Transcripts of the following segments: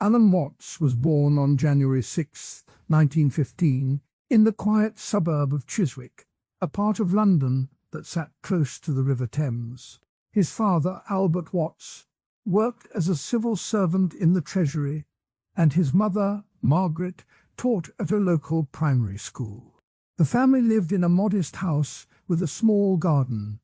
Alan Watts was born on January 6, 1915, in the quiet suburb of Chiswick, a part of London that sat close to the River Thames. His father, Albert Watts, worked as a civil servant in the Treasury, and his mother, Margaret, taught at a local primary school. The family lived in a modest house with a small garden,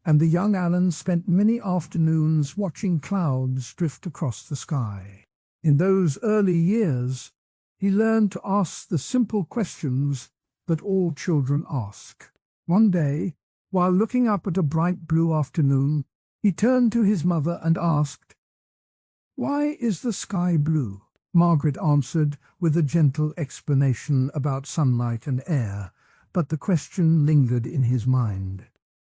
and the young Alan spent many afternoons watching clouds drift across the sky. In those early years, he learned to ask the simple questions that all children ask. One day, while looking up at a bright blue afternoon, he turned to his mother and asked, "Why is the sky blue?" Margaret answered with a gentle explanation about sunlight and air, but the question lingered in his mind.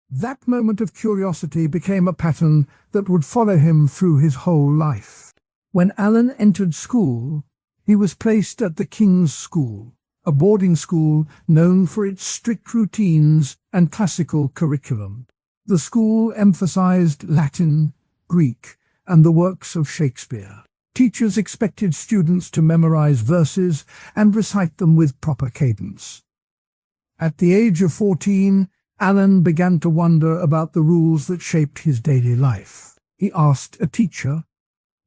That moment of curiosity became a pattern that would follow him through his whole life. When Alan entered school, he was placed at the King's School, a boarding school known for its strict routines and classical curriculum. The school emphasized Latin, Greek, and the works of Shakespeare. Teachers expected students to memorize verses and recite them with proper cadence. At the age of 14, Alan began to wonder about the rules that shaped his daily life. He asked a teacher,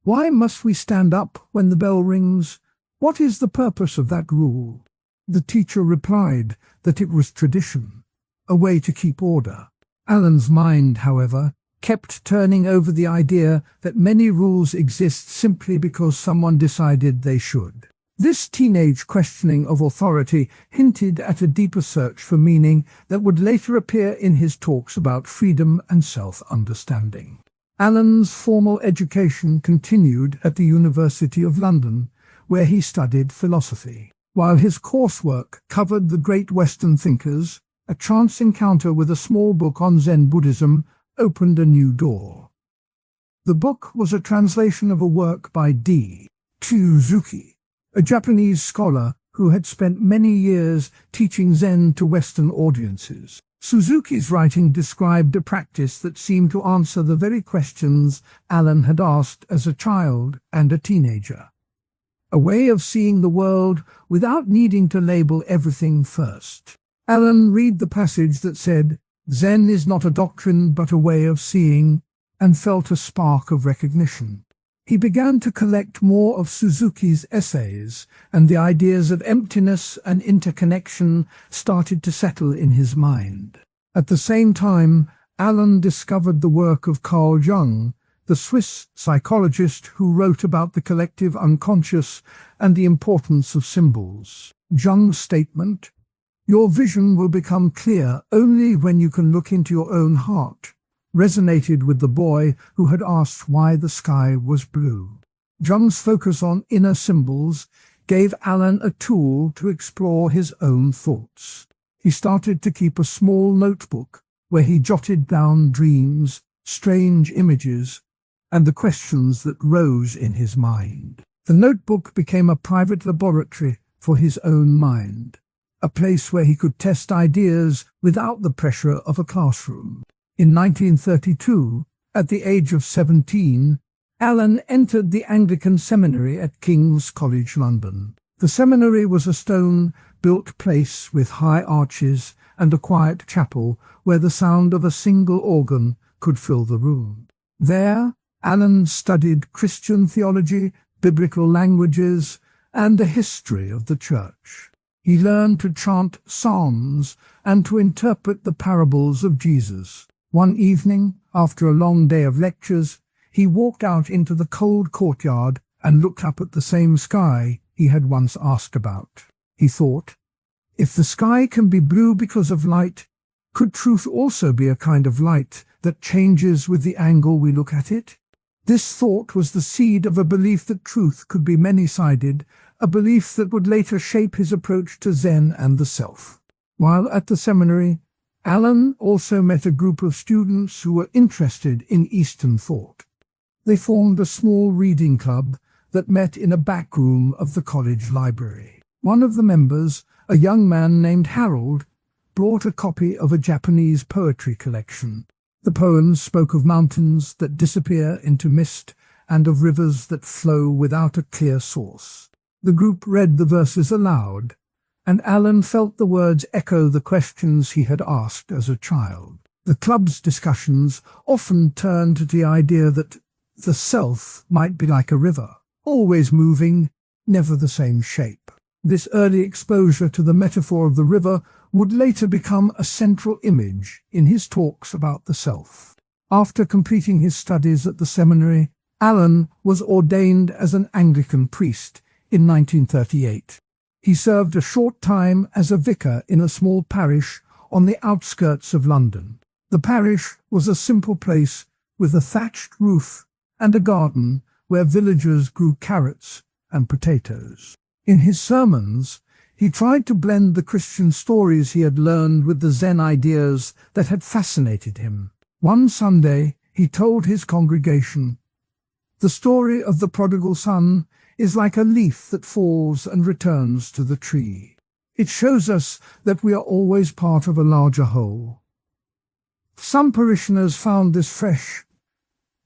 "Why must we stand up when the bell rings? What is the purpose of that rule?" The teacher replied that it was tradition, a way to keep order. Alan's mind, however, kept turning over the idea that many rules exist simply because someone decided they should. This teenage questioning of authority hinted at a deeper search for meaning that would later appear in his talks about freedom and self-understanding. Alan's formal education continued at the University of London, where he studied philosophy. While his coursework covered the great Western thinkers, a chance encounter with a small book on Zen Buddhism opened a new door. The book was a translation of a work by D. Suzuki, a Japanese scholar who had spent many years teaching Zen to Western audiences. Suzuki's writing described a practice that seemed to answer the very questions Alan had asked as a child and a teenager. A way of seeing the world without needing to label everything first. Alan read the passage that said, "Zen is not a doctrine but a way of seeing," and felt a spark of recognition. He began to collect more of Suzuki's essays, and the ideas of emptiness and interconnection started to settle in his mind. At the same time, Alan discovered the work of Carl Jung, the Swiss psychologist who wrote about the collective unconscious and the importance of symbols. Jung's statement, "Your vision will become clear only when you can look into your own heart," resonated with the boy who had asked why the sky was blue. Jung's focus on inner symbols gave Alan a tool to explore his own thoughts. He started to keep a small notebook where he jotted down dreams, strange images, and the questions that rose in his mind. The notebook became a private laboratory for his own mind, a place where he could test ideas without the pressure of a classroom. In 1932, at the age of 17, Alan entered the Anglican seminary at King's College London. The seminary was a stone-built place with high arches and a quiet chapel where the sound of a single organ could fill the room. There, Alan studied Christian theology, biblical languages, and the history of the church. He learned to chant psalms and to interpret the parables of Jesus. One evening, after a long day of lectures, he walked out into the cold courtyard and looked up at the same sky he had once asked about. He thought, if the sky can be blue because of light, could truth also be a kind of light that changes with the angle we look at it? This thought was the seed of a belief that truth could be many-sided, a belief that would later shape his approach to Zen and the self. While at the seminary, Alan also met a group of students who were interested in Eastern thought. They formed a small reading club that met in a back room of the college library. One of the members, a young man named Harold, brought a copy of a Japanese poetry collection. The poems spoke of mountains that disappear into mist and of rivers that flow without a clear source. The group read the verses aloud, and Alan felt the words echo the questions he had asked as a child. The club's discussions often turned to the idea that the self might be like a river, always moving, never the same shape. This early exposure to the metaphor of the river would later become a central image in his talks about the self. After completing his studies at the seminary, Alan was ordained as an Anglican priest in 1938. He served a short time as a vicar in a small parish on the outskirts of London. The parish was a simple place with a thatched roof and a garden where villagers grew carrots and potatoes. In his sermons, he tried to blend the Christian stories he had learned with the Zen ideas that had fascinated him. One Sunday, he told his congregation, "The story of the prodigal son is like a leaf that falls and returns to the tree. It shows us that we are always part of a larger whole." Some parishioners found this fresh,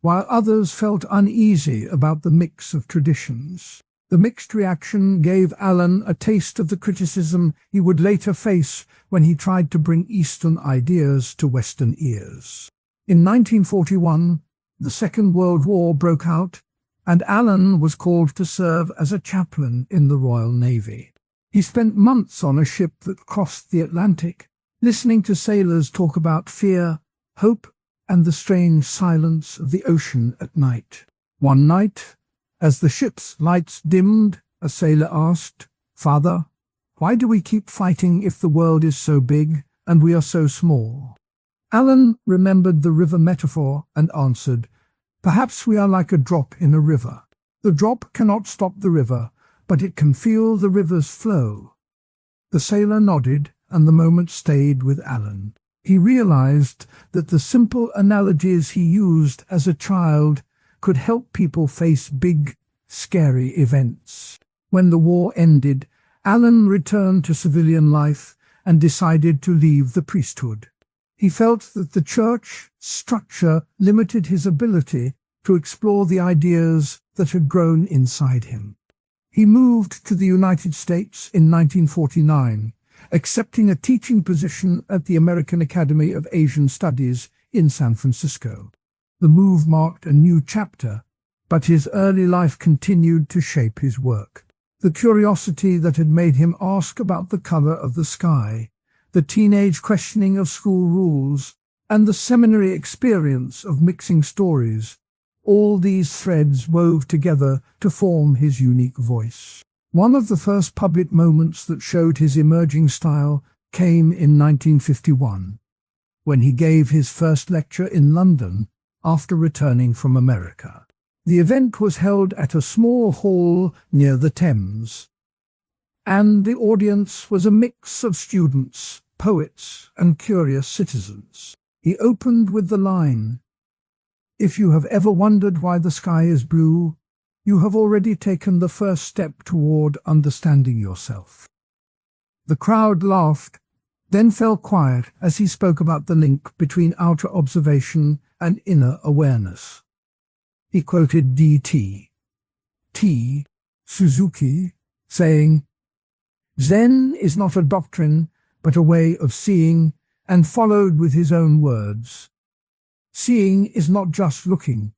while others felt uneasy about the mix of traditions. The mixed reaction gave Alan a taste of the criticism he would later face when he tried to bring Eastern ideas to Western ears. In 1941, the Second World War broke out, and Alan was called to serve as a chaplain in the Royal Navy. He spent months on a ship that crossed the Atlantic, listening to sailors talk about fear, hope, and the strange silence of the ocean at night. One night, as the ship's lights dimmed, a sailor asked, "Father, why do we keep fighting if the world is so big and we are so small?" Alan remembered the river metaphor and answered, "Perhaps we are like a drop in a river. The drop cannot stop the river, but it can feel the river's flow." The sailor nodded, and the moment stayed with Alan. He realized that the simple analogies he used as a child could help people face big, scary events. When the war ended, Alan returned to civilian life and decided to leave the priesthood. He felt that the church structure limited his ability to explore the ideas that had grown inside him. He moved to the United States in 1949, accepting a teaching position at the American Academy of Asian Studies in San Francisco. The move marked a new chapter, but his early life continued to shape his work. The curiosity that had made him ask about the color of the sky, the teenage questioning of school rules, and the seminary experience of mixing stories, all these threads wove together to form his unique voice. One of the first public moments that showed his emerging style came in 1951, when he gave his first lecture in London after returning from America. The event was held at a small hall near the Thames, and the audience was a mix of students, poets, and curious citizens. He opened with the line, "If you have ever wondered why the sky is blue, you have already taken the first step toward understanding yourself." The crowd laughed, then fell quiet as he spoke about the link between outer observation and inner awareness. He quoted D.T. Suzuki, saying, "Zen is not a doctrine, but a way of seeing," and followed with his own words, "Seeing is not just looking.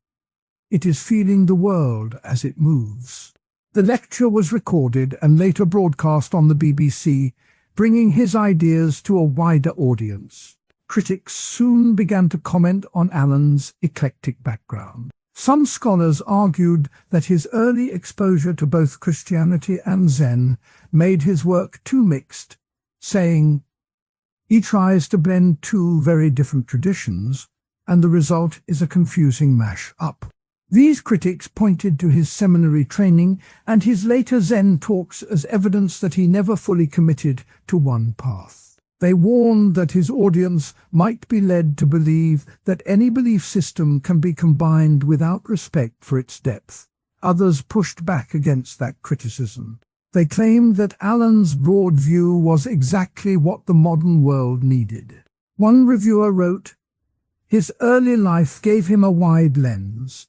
It is feeling the world as it moves." The lecture was recorded and later broadcast on the BBC, bringing his ideas to a wider audience. Critics soon began to comment on Alan's eclectic background. Some scholars argued that his early exposure to both Christianity and Zen made his work too mixed, saying, "He tries to blend two very different traditions, and the result is a confusing mash-up." These critics pointed to his seminary training and his later Zen talks as evidence that he never fully committed to one path. They warned that his audience might be led to believe that any belief system can be combined without respect for its depth. Others pushed back against that criticism. They claimed that Alan's broad view was exactly what the modern world needed. One reviewer wrote, "His early life gave him a wide lens.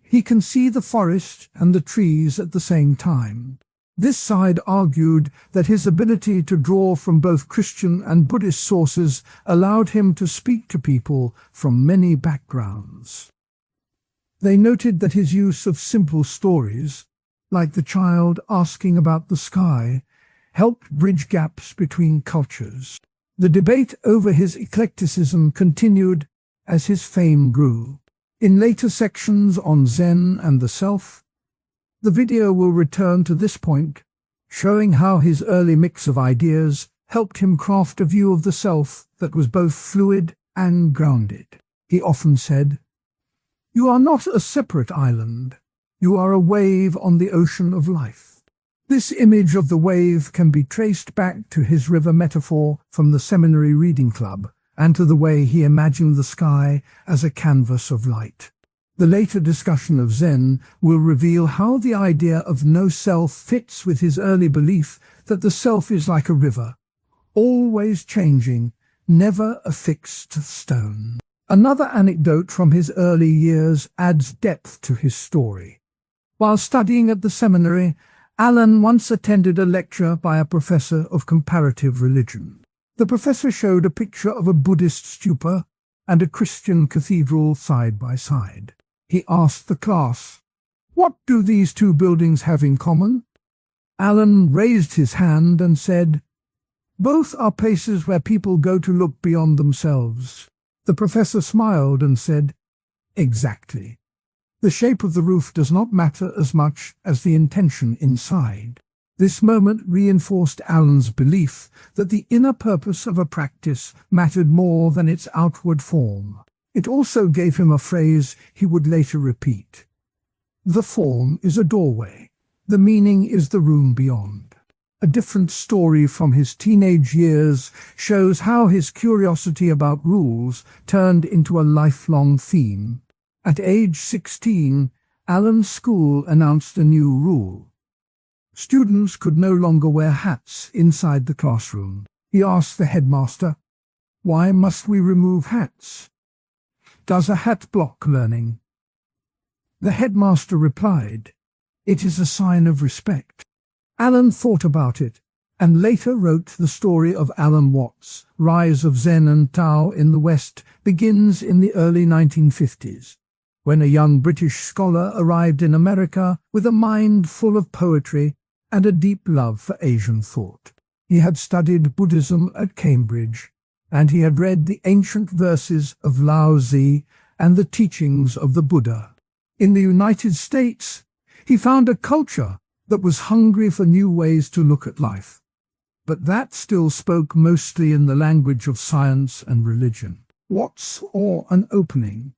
He can see the forest and the trees at the same time. This side argued that his ability to draw from both Christian and Buddhist sources allowed him to speak to people from many backgrounds. They noted that his use of simple stories, like the child asking about the sky, helped bridge gaps between cultures. The debate over his eclecticism continued as his fame grew. In later sections on Zen and the self, the video will return to this point, showing how his early mix of ideas helped him craft a view of the self that was both fluid and grounded. He often said, "You are not a separate island. You are a wave on the ocean of life." This image of the wave can be traced back to his river metaphor from the seminary reading club and to the way he imagined the sky as a canvas of light. The later discussion of Zen will reveal how the idea of no self fits with his early belief that the self is like a river, always changing, never a fixed stone. Another anecdote from his early years adds depth to his story. While studying at the seminary, Alan once attended a lecture by a professor of comparative religion. The professor showed a picture of a Buddhist stupa and a Christian cathedral side by side. He asked the class, "What do these two buildings have in common?" Alan raised his hand and said, "Both are places where people go to look beyond themselves." The professor smiled and said, "Exactly. The shape of the roof does not matter as much as the intention inside." This moment reinforced Alan's belief that the inner purpose of a practice mattered more than its outward form. It also gave him a phrase he would later repeat. "The form is a doorway. The meaning is the room beyond." A different story from his teenage years shows how his curiosity about rules turned into a lifelong theme. At age 16, Alan's school announced a new rule. Students could no longer wear hats inside the classroom. He asked the headmaster, "Why must we remove hats? Does a hat block learning?" The headmaster replied, "It is a sign of respect." Alan thought about it, and later wrote the story of Alan Watts' rise of Zen and Tao in the West begins in the early 1950s, when a young British scholar arrived in America with a mind full of poetry and a deep love for Asian thought. He had studied Buddhism at Cambridge, and he had read the ancient verses of Lao Tzu and the teachings of the Buddha. In the United States, he found a culture that was hungry for new ways to look at life, but that still spoke mostly in the language of science and religion. Watts saw an opening.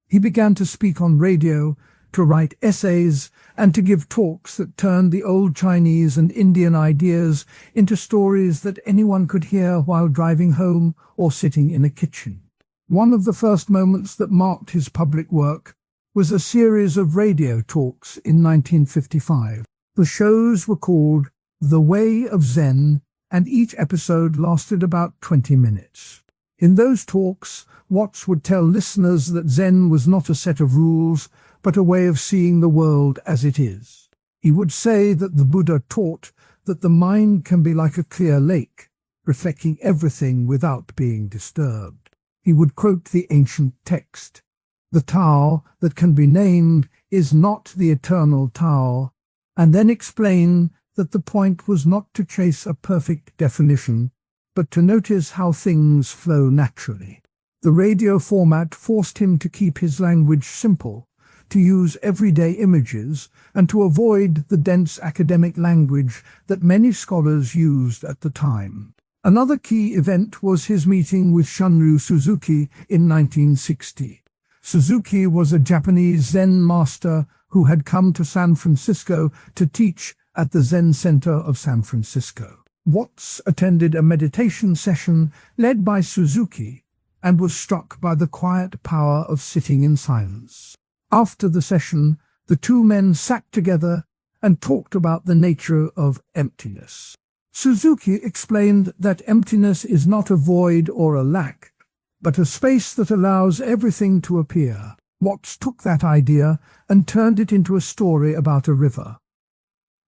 He began to speak on radio, to write essays, and to give talks that turned the old Chinese and Indian ideas into stories that anyone could hear while driving home or sitting in a kitchen. One of the first moments that marked his public work was a series of radio talks in 1955. The shows were called The Way of Zen, and each episode lasted about 20 minutes. In those talks, Watts would tell listeners that Zen was not a set of rules, but a way of seeing the world as it is. He would say that the Buddha taught that the mind can be like a clear lake, reflecting everything without being disturbed. He would quote the ancient text, "The Tao that can be named is not the eternal Tao," and then explain that the point was not to chase a perfect definition, but to notice how things flow naturally. The radio format forced him to keep his language simple, to use everyday images, and to avoid the dense academic language that many scholars used at the time. Another key event was his meeting with Shunryu Suzuki in 1960. Suzuki was a Japanese Zen master who had come to San Francisco to teach at the Zen Center of San Francisco. Watts attended a meditation session led by Suzuki and was struck by the quiet power of sitting in silence. After the session, the two men sat together and talked about the nature of emptiness. Suzuki explained that emptiness is not a void or a lack, but a space that allows everything to appear. Watts took that idea and turned it into a story about a river.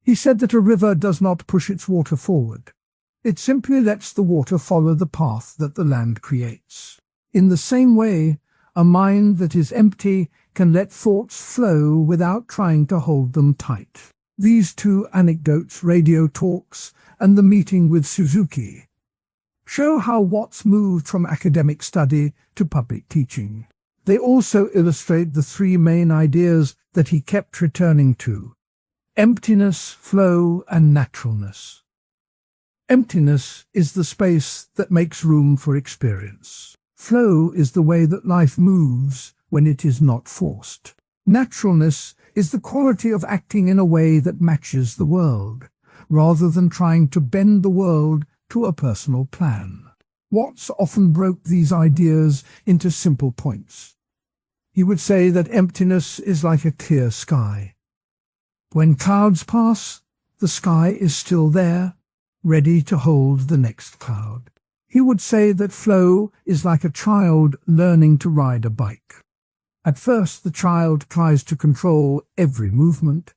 He said that a river does not push its water forward. It simply lets the water follow the path that the land creates. In the same way, a mind that is empty can let thoughts flow without trying to hold them tight. These two anecdotes, radio talks and the meeting with Suzuki, show how Watts moved from academic study to public teaching. They also illustrate the three main ideas that he kept returning to: emptiness, flow, and naturalness. Emptiness is the space that makes room for experience. Flow is the way that life moves when it is not forced. Naturalness is the quality of acting in a way that matches the world, rather than trying to bend the world to a personal plan. Watts often broke these ideas into simple points. He would say that emptiness is like a clear sky. When clouds pass, the sky is still there, ready to hold the next cloud. He would say that flow is like a child learning to ride a bike. At first, the child tries to control every movement,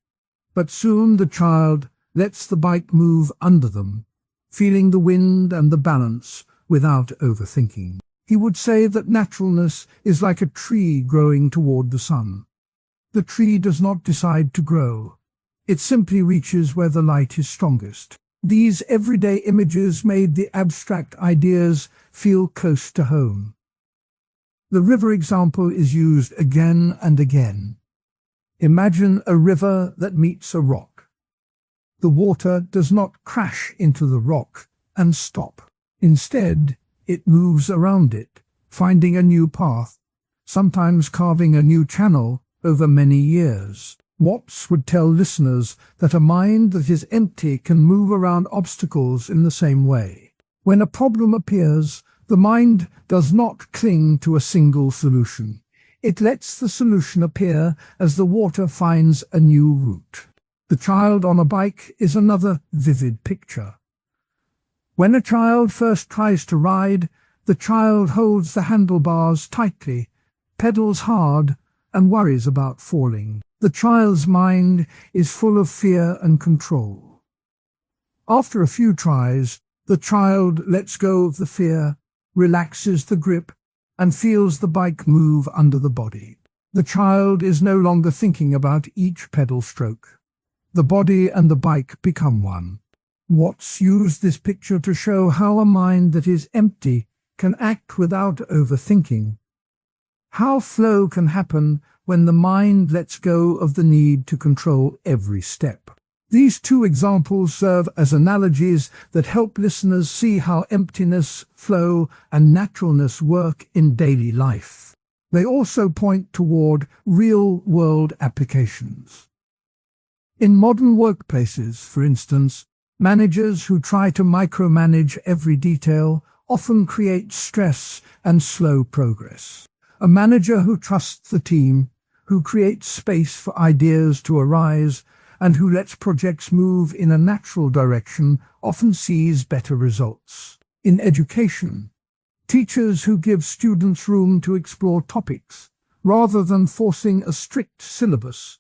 but soon the child lets the bike move under them, feeling the wind and the balance without overthinking. He would say that naturalness is like a tree growing toward the sun. The tree does not decide to grow. It simply reaches where the light is strongest. These everyday images made the abstract ideas feel close to home. The river example is used again and again. Imagine a river that meets a rock. The water does not crash into the rock and stop. Instead, it moves around it, finding a new path, sometimes carving a new channel over many years. Watts would tell listeners that a mind that is empty can move around obstacles in the same way. When a problem appears, the mind does not cling to a single solution. It lets the solution appear as the water finds a new route. The child on a bike is another vivid picture. When a child first tries to ride, the child holds the handlebars tightly, pedals hard, and worries about falling. The child's mind is full of fear and control. After a few tries, the child lets go of the fear, relaxes the grip, and feels the bike move under the body. The child is no longer thinking about each pedal stroke. The body and the bike become one. Watts used this picture to show how a mind that is empty can act without overthinking. How flow can happen when the mind lets go of the need to control every step. These two examples serve as analogies that help listeners see how emptiness, flow, and naturalness work in daily life. They also point toward real-world applications. In modern workplaces, for instance, managers who try to micromanage every detail often create stress and slow progress. A manager who trusts the team, who creates space for ideas to arise, and who lets projects move in a natural direction often sees better results. In education, teachers who give students room to explore topics, rather than forcing a strict syllabus,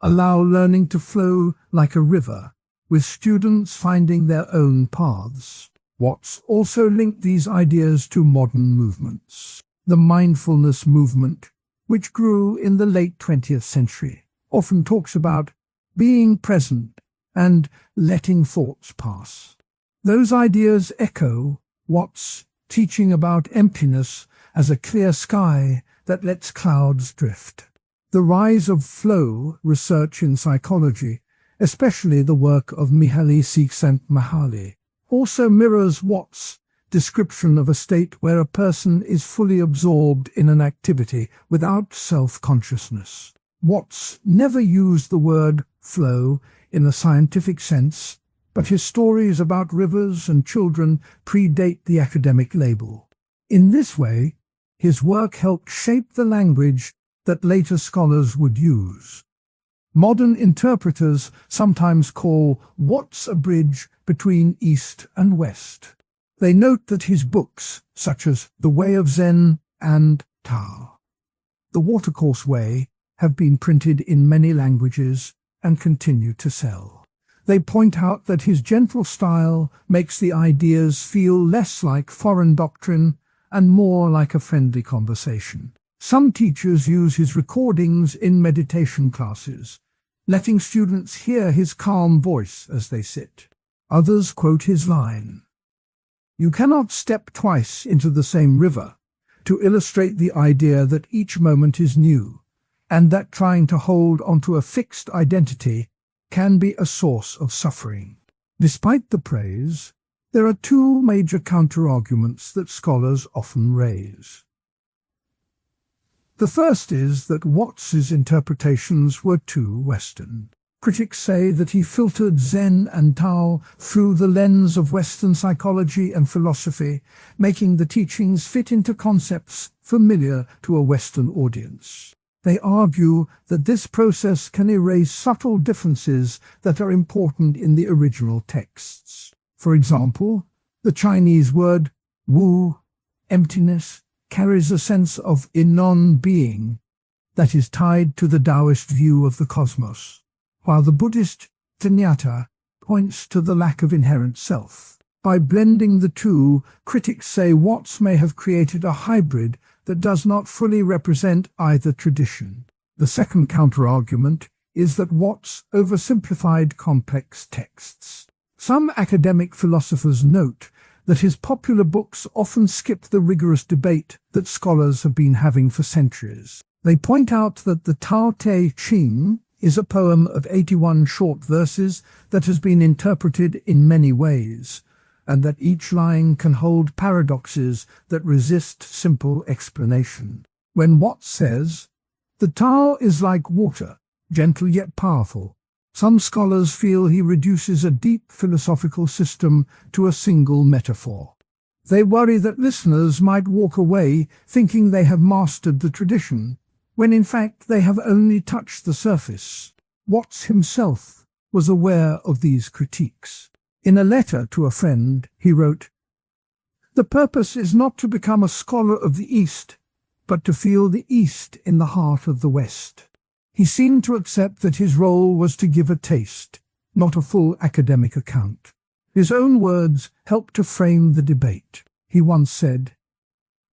allow learning to flow like a river, with students finding their own paths. Watts also linked these ideas to modern movements. The mindfulness movement, which grew in the late 20th century, often talks about being present and letting thoughts pass. Those ideas echo Watts' teaching about emptiness as a clear sky that lets clouds drift. The rise of flow research in psychology, especially the work of Mihaly Csikszentmihalyi, also mirrors Watts' description of a state where a person is fully absorbed in an activity without self-consciousness. Watts never used the word flow in a scientific sense, but his stories about rivers and children predate the academic label. In this way, his work helped shape the language that later scholars would use. Modern interpreters sometimes call Watts a bridge between East and West. They note that his books, such as The Way of Zen and Tao, The the watercourse way, have been printed in many languages and continue to sell. They point out that his gentle style makes the ideas feel less like foreign doctrine and more like a friendly conversation. Some teachers use his recordings in meditation classes, letting students hear his calm voice as they sit. Others quote his line, "You cannot step twice into the same river," to illustrate the idea that each moment is new, and that trying to hold onto a fixed identity can be a source of suffering. Despite the praise, there are two major counter-arguments that scholars often raise. The first is that Watts's interpretations were too Western. Critics say that he filtered Zen and Tao through the lens of Western psychology and philosophy, making the teachings fit into concepts familiar to a Western audience. They argue that this process can erase subtle differences that are important in the original texts. For example, the Chinese word wu, emptiness, carries a sense of non-being that is tied to the Taoist view of the cosmos, while the Buddhist Sunyata points to the lack of inherent self. By blending the two, critics say Watts may have created a hybrid that does not fully represent either tradition. The second counter-argument is that Watts oversimplified complex texts. Some academic philosophers note that his popular books often skip the rigorous debate that scholars have been having for centuries. They point out that the Tao Te Ching is a poem of 81 short verses that has been interpreted in many ways, and that each line can hold paradoxes that resist simple explanation. When Watts says, "The Tao is like water, gentle yet powerful," some scholars feel he reduces a deep philosophical system to a single metaphor. They worry that listeners might walk away thinking they have mastered the tradition, when in fact they have only touched the surface. Watts himself was aware of these critiques. In a letter to a friend, he wrote, "The purpose is not to become a scholar of the East, but to feel the East in the heart of the West." He seemed to accept that his role was to give a taste, not a full academic account. His own words helped to frame the debate. He once said,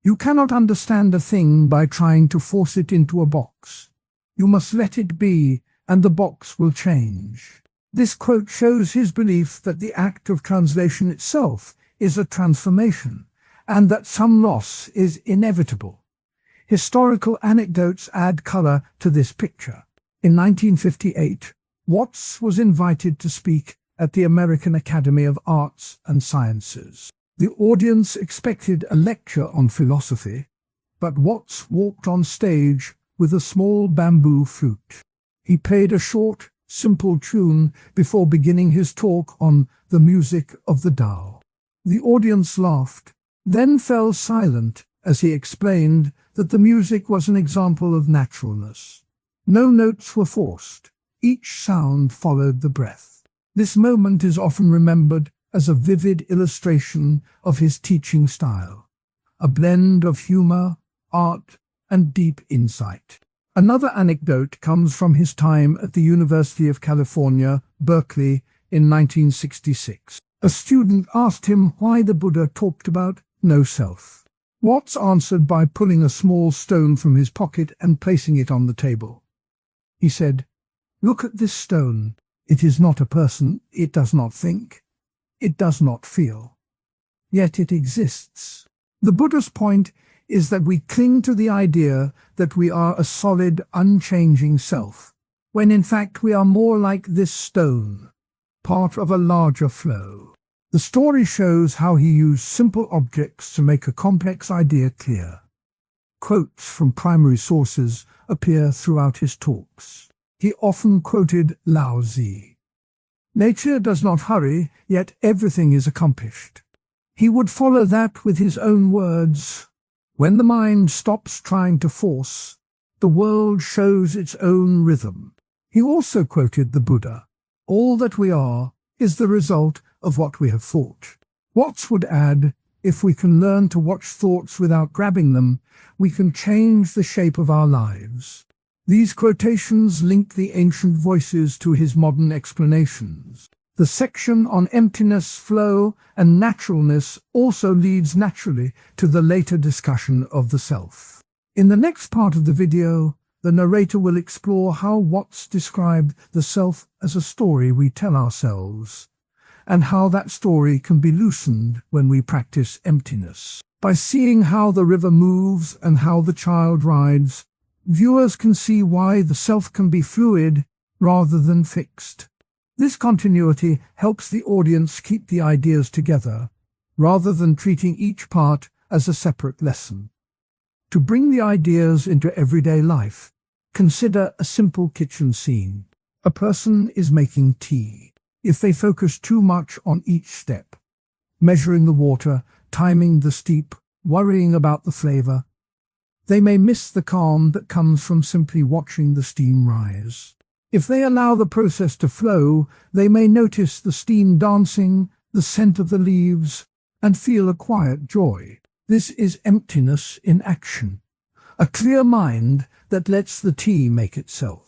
"You cannot understand a thing by trying to force it into a box. You must let it be, and the box will change." This quote shows his belief that the act of translation itself is a transformation, and that some loss is inevitable. Historical anecdotes add color to this picture. In 1958, Watts was invited to speak at the American Academy of Arts and Sciences. The audience expected a lecture on philosophy, but Watts walked on stage with a small bamboo flute. He played a short, simple tune before beginning his talk on the music of the Tao. The audience laughed, then fell silent as he explained that the music was an example of naturalness. No notes were forced. Each sound followed the breath. This moment is often remembered as a vivid illustration of his teaching style, a blend of humor, art, and deep insight. Another anecdote comes from his time at the University of California, Berkeley, in 1966. A student asked him why the Buddha talked about no self. Watts answered by pulling a small stone from his pocket and placing it on the table. He said, "Look at this stone. It is not a person. It does not think. It does not feel. Yet it exists." The Buddha's point is that we cling to the idea that we are a solid, unchanging self, when in fact we are more like this stone, part of a larger flow. The story shows how he used simple objects to make a complex idea clear. Quotes from primary sources appear throughout his talks. He often quoted Lao Tzu. "Nature does not hurry, yet everything is accomplished." He would follow that with his own words. "When the mind stops trying to force, the world shows its own rhythm." He also quoted the Buddha, "All that we are is the result of what we have thought." Watts would add, If we can learn to watch thoughts without grabbing them, we can change the shape of our lives. These quotations link the ancient voices to his modern explanations. The section on emptiness, flow, and naturalness also leads naturally to the later discussion of the self. In the next part of the video, the narrator will explore how Watts described the self as a story we tell ourselves, and how that story can be loosened when we practice emptiness. By seeing how the river moves and how the child rides, viewers can see why the self can be fluid rather than fixed. This continuity helps the audience keep the ideas together, rather than treating each part as a separate lesson. To bring the ideas into everyday life, consider a simple kitchen scene. A person is making tea. If they focus too much on each step, measuring the water, timing the steep, worrying about the flavor, they may miss the calm that comes from simply watching the steam rise. If they allow the process to flow, they may notice the steam dancing, the scent of the leaves, and feel a quiet joy. This is emptiness in action, a clear mind that lets the tea make itself.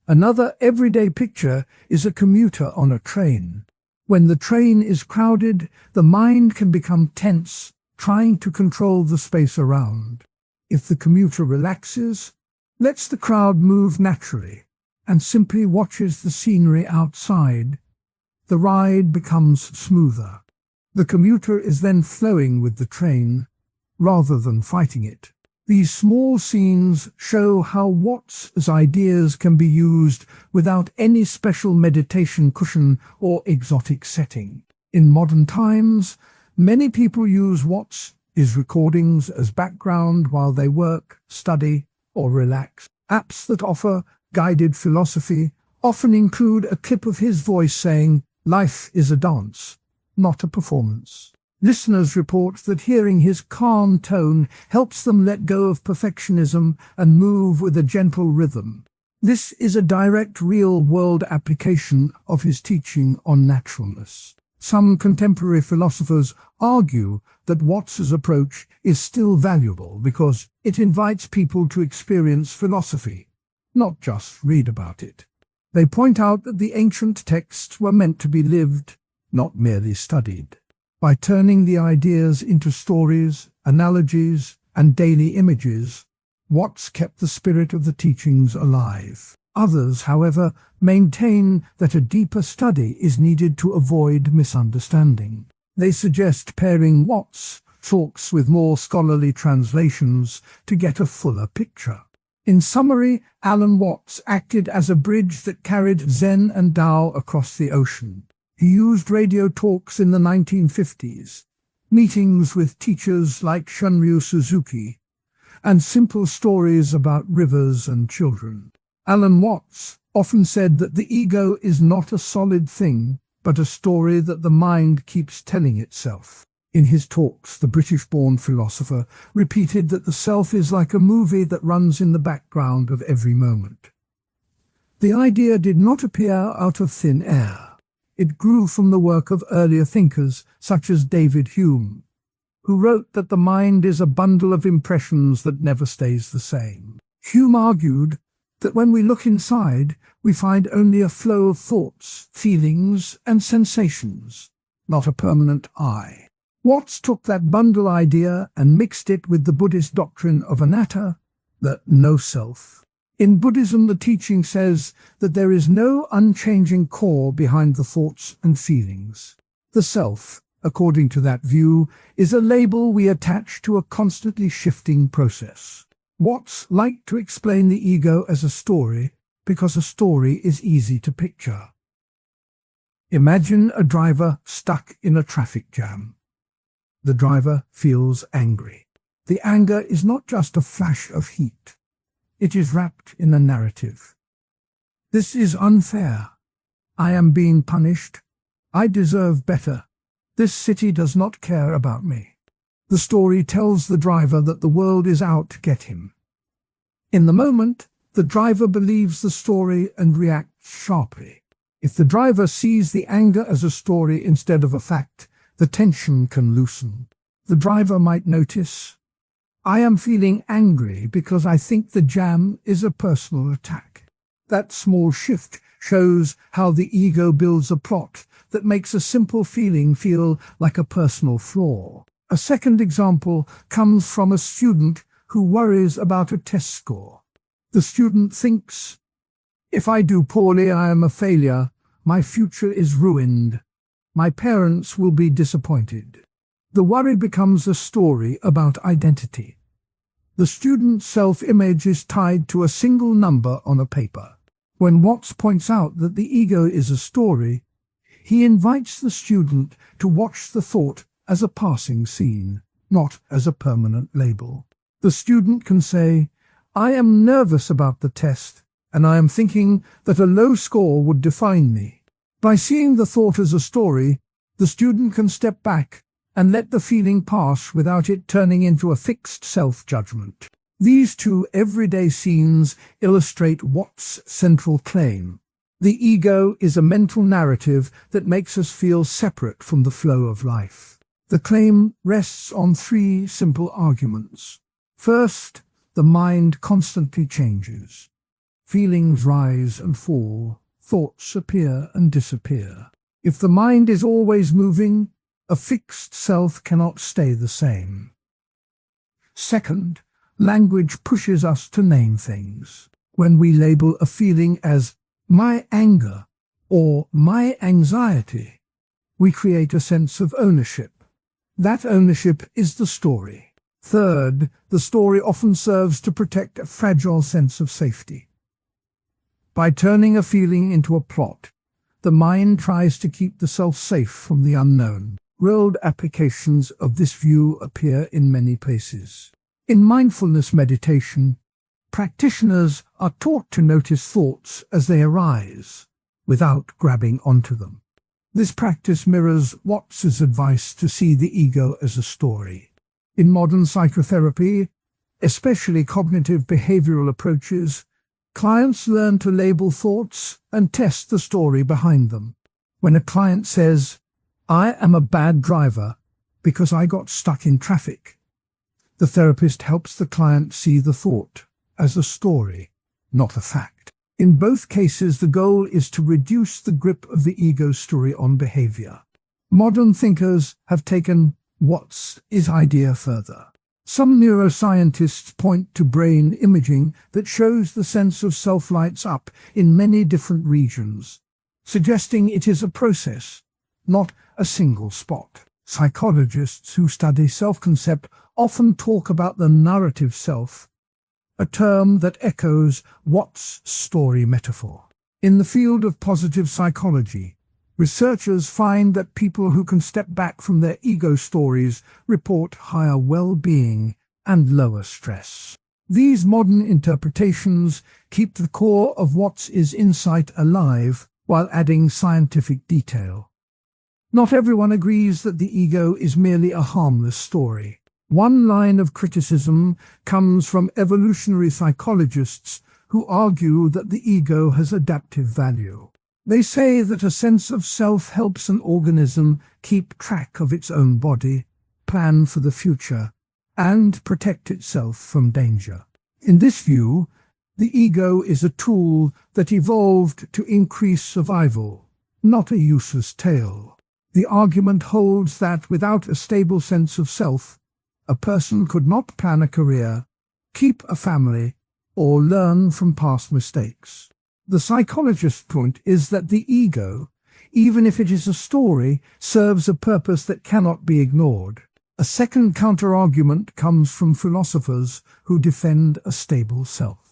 Another everyday picture is a commuter on a train. When the train is crowded, the mind can become tense, trying to control the space around. If the commuter relaxes, lets the crowd move naturally, and simply watches the scenery outside, the ride becomes smoother. The commuter is then flowing with the train, rather than fighting it. These small scenes show how Watts' ideas can be used without any special meditation cushion or exotic setting. In modern times, many people use Watts' recordings as background while they work, study, or relax. Apps that offer guided philosophy often include a clip of his voice saying, "Life is a dance, not a performance." Listeners report that hearing his calm tone helps them let go of perfectionism and move with a gentle rhythm. This is a direct real-world application of his teaching on naturalness. Some contemporary philosophers argue that Watts' approach is still valuable because it invites people to experience philosophy, not just read about it. They point out that the ancient texts were meant to be lived, not merely studied. By turning the ideas into stories, analogies, and daily images, Watts kept the spirit of the teachings alive. Others, however, maintain that a deeper study is needed to avoid misunderstanding. They suggest pairing Watts' talks with more scholarly translations to get a fuller picture. In summary, Alan Watts acted as a bridge that carried Zen and Tao across the ocean. He used radio talks in the 1950s, meetings with teachers like Shunryu Suzuki, and simple stories about rivers and children. Alan Watts often said that the ego is not a solid thing, but a story that the mind keeps telling itself. In his talks, the British-born philosopher repeated that the self is like a movie that runs in the background of every moment. The idea did not appear out of thin air. It grew from the work of earlier thinkers such as David Hume, who wrote that the mind is a bundle of impressions that never stays the same. Hume argued that when we look inside, we find only a flow of thoughts, feelings, and sensations, not a permanent I. Watts took that bundle idea and mixed it with the Buddhist doctrine of anatta, the no self. In Buddhism, the teaching says that there is no unchanging core behind the thoughts and feelings. The self, according to that view, is a label we attach to a constantly shifting process. Watts liked to explain the ego as a story because a story is easy to picture. Imagine a driver stuck in a traffic jam. The driver feels angry. The anger is not just a flash of heat. It is wrapped in a narrative. This is unfair. I am being punished. I deserve better. This city does not care about me. The story tells the driver that the world is out to get him. In the moment, the driver believes the story and reacts sharply. If the driver sees the anger as a story instead of a fact, the tension can loosen. The driver might notice, I am feeling angry because I think the jam is a personal attack. That small shift shows how the ego builds a plot that makes a simple feeling feel like a personal flaw. A second example comes from a student who worries about a test score. The student thinks, if I do poorly, I am a failure. My future is ruined. My parents will be disappointed. The worry becomes a story about identity. The student's self-image is tied to a single number on a paper. When Watts points out that the ego is a story, he invites the student to watch the thought as a passing scene, not as a permanent label. The student can say, I am nervous about the test, and I am thinking that a low score would define me. By seeing the thought as a story, the student can step back and let the feeling pass without it turning into a fixed self-judgment. These two everyday scenes illustrate Watts' central claim. The ego is a mental narrative that makes us feel separate from the flow of life. The claim rests on three simple arguments. First, the mind constantly changes. Feelings rise and fall, thoughts appear and disappear. If the mind is always moving, a fixed self cannot stay the same. Second, language pushes us to name things. When we label a feeling as my anger or my anxiety, we create a sense of ownership. That ownership is the story. Third, the story often serves to protect a fragile sense of safety. By turning a feeling into a plot, the mind tries to keep the self safe from the unknown. World applications of this view appear in many places. In mindfulness meditation, practitioners are taught to notice thoughts as they arise, without grabbing onto them. This practice mirrors Watts's advice to see the ego as a story. In modern psychotherapy, especially cognitive behavioral approaches, clients learn to label thoughts and test the story behind them. When a client says, I am a bad driver because I got stuck in traffic, the therapist helps the client see the thought as a story, not a fact. In both cases, the goal is to reduce the grip of the ego story on behavior. Modern thinkers have taken Watts' idea further. Some neuroscientists point to brain imaging that shows the sense of self lights up in many different regions, suggesting it is a process, not a single spot. Psychologists who study self-concept often talk about the narrative self, a term that echoes Watts' story metaphor. In the field of positive psychology, researchers find that people who can step back from their ego stories report higher well-being and lower stress. These modern interpretations keep the core of Watts' insight alive while adding scientific detail. Not everyone agrees that the ego is merely a harmless story. One line of criticism comes from evolutionary psychologists who argue that the ego has adaptive value. They say that a sense of self helps an organism keep track of its own body, plan for the future, and protect itself from danger. In this view, the ego is a tool that evolved to increase survival, not a useless tale. The argument holds that without a stable sense of self, a person could not plan a career, keep a family, or learn from past mistakes. The psychologist's point is that the ego, even if it is a story, serves a purpose that cannot be ignored. A second counter-argument comes from philosophers who defend a stable self.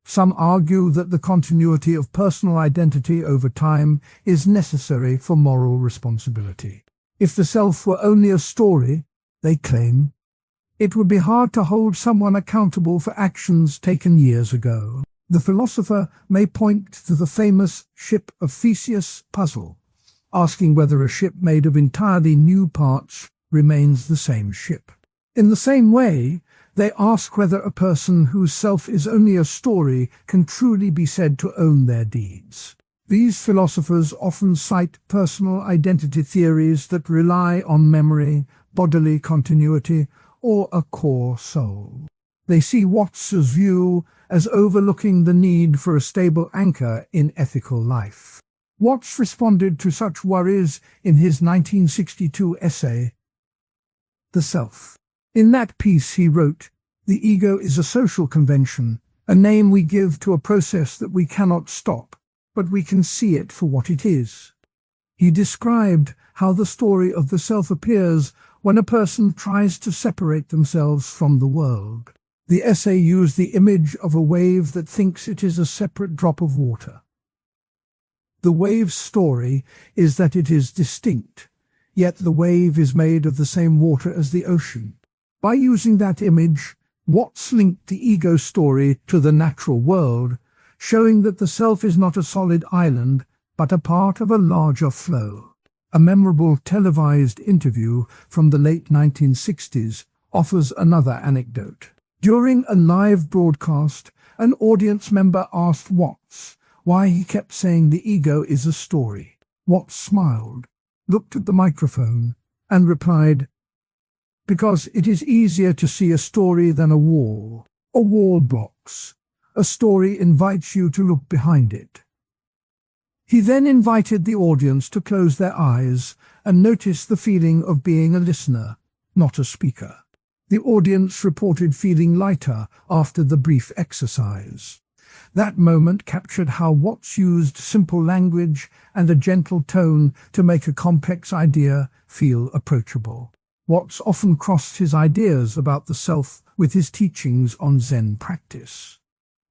Some argue that the continuity of personal identity over time is necessary for moral responsibility. If the self were only a story, they claim, it would be hard to hold someone accountable for actions taken years ago. The philosopher may point to the famous ship of Theseus puzzle, asking whether a ship made of entirely new parts remains the same ship. In the same way, they ask whether a person whose self is only a story can truly be said to own their deeds. These philosophers often cite personal identity theories that rely on memory, bodily continuity, or a core soul. They see Watts's view as overlooking the need for a stable anchor in ethical life. Watts responded to such worries in his 1962 essay, The Self. In that piece he wrote, "The ego is a social convention, a name we give to a process that we cannot stop, but we can see it for what it is." He described how the story of the self appears when a person tries to separate themselves from the world. The essay used the image of a wave that thinks it is a separate drop of water. The wave's story is that it is distinct, yet the wave is made of the same water as the ocean. By using that image, Watts linked the ego story to the natural world, showing that the self is not a solid island, but a part of a larger flow. A memorable televised interview from the late 1960s offers another anecdote. During a live broadcast, an audience member asked Watts why he kept saying the ego is a story. Watts smiled, looked at the microphone, and replied, "Because it is easier to see a story than a wall. A wall blocks. A story invites you to look behind it." He then invited the audience to close their eyes and notice the feeling of being a listener, not a speaker. The audience reported feeling lighter after the brief exercise. That moment captured how Watts used simple language and a gentle tone to make a complex idea feel approachable. Watts often crossed his ideas about the self with his teachings on Zen practice.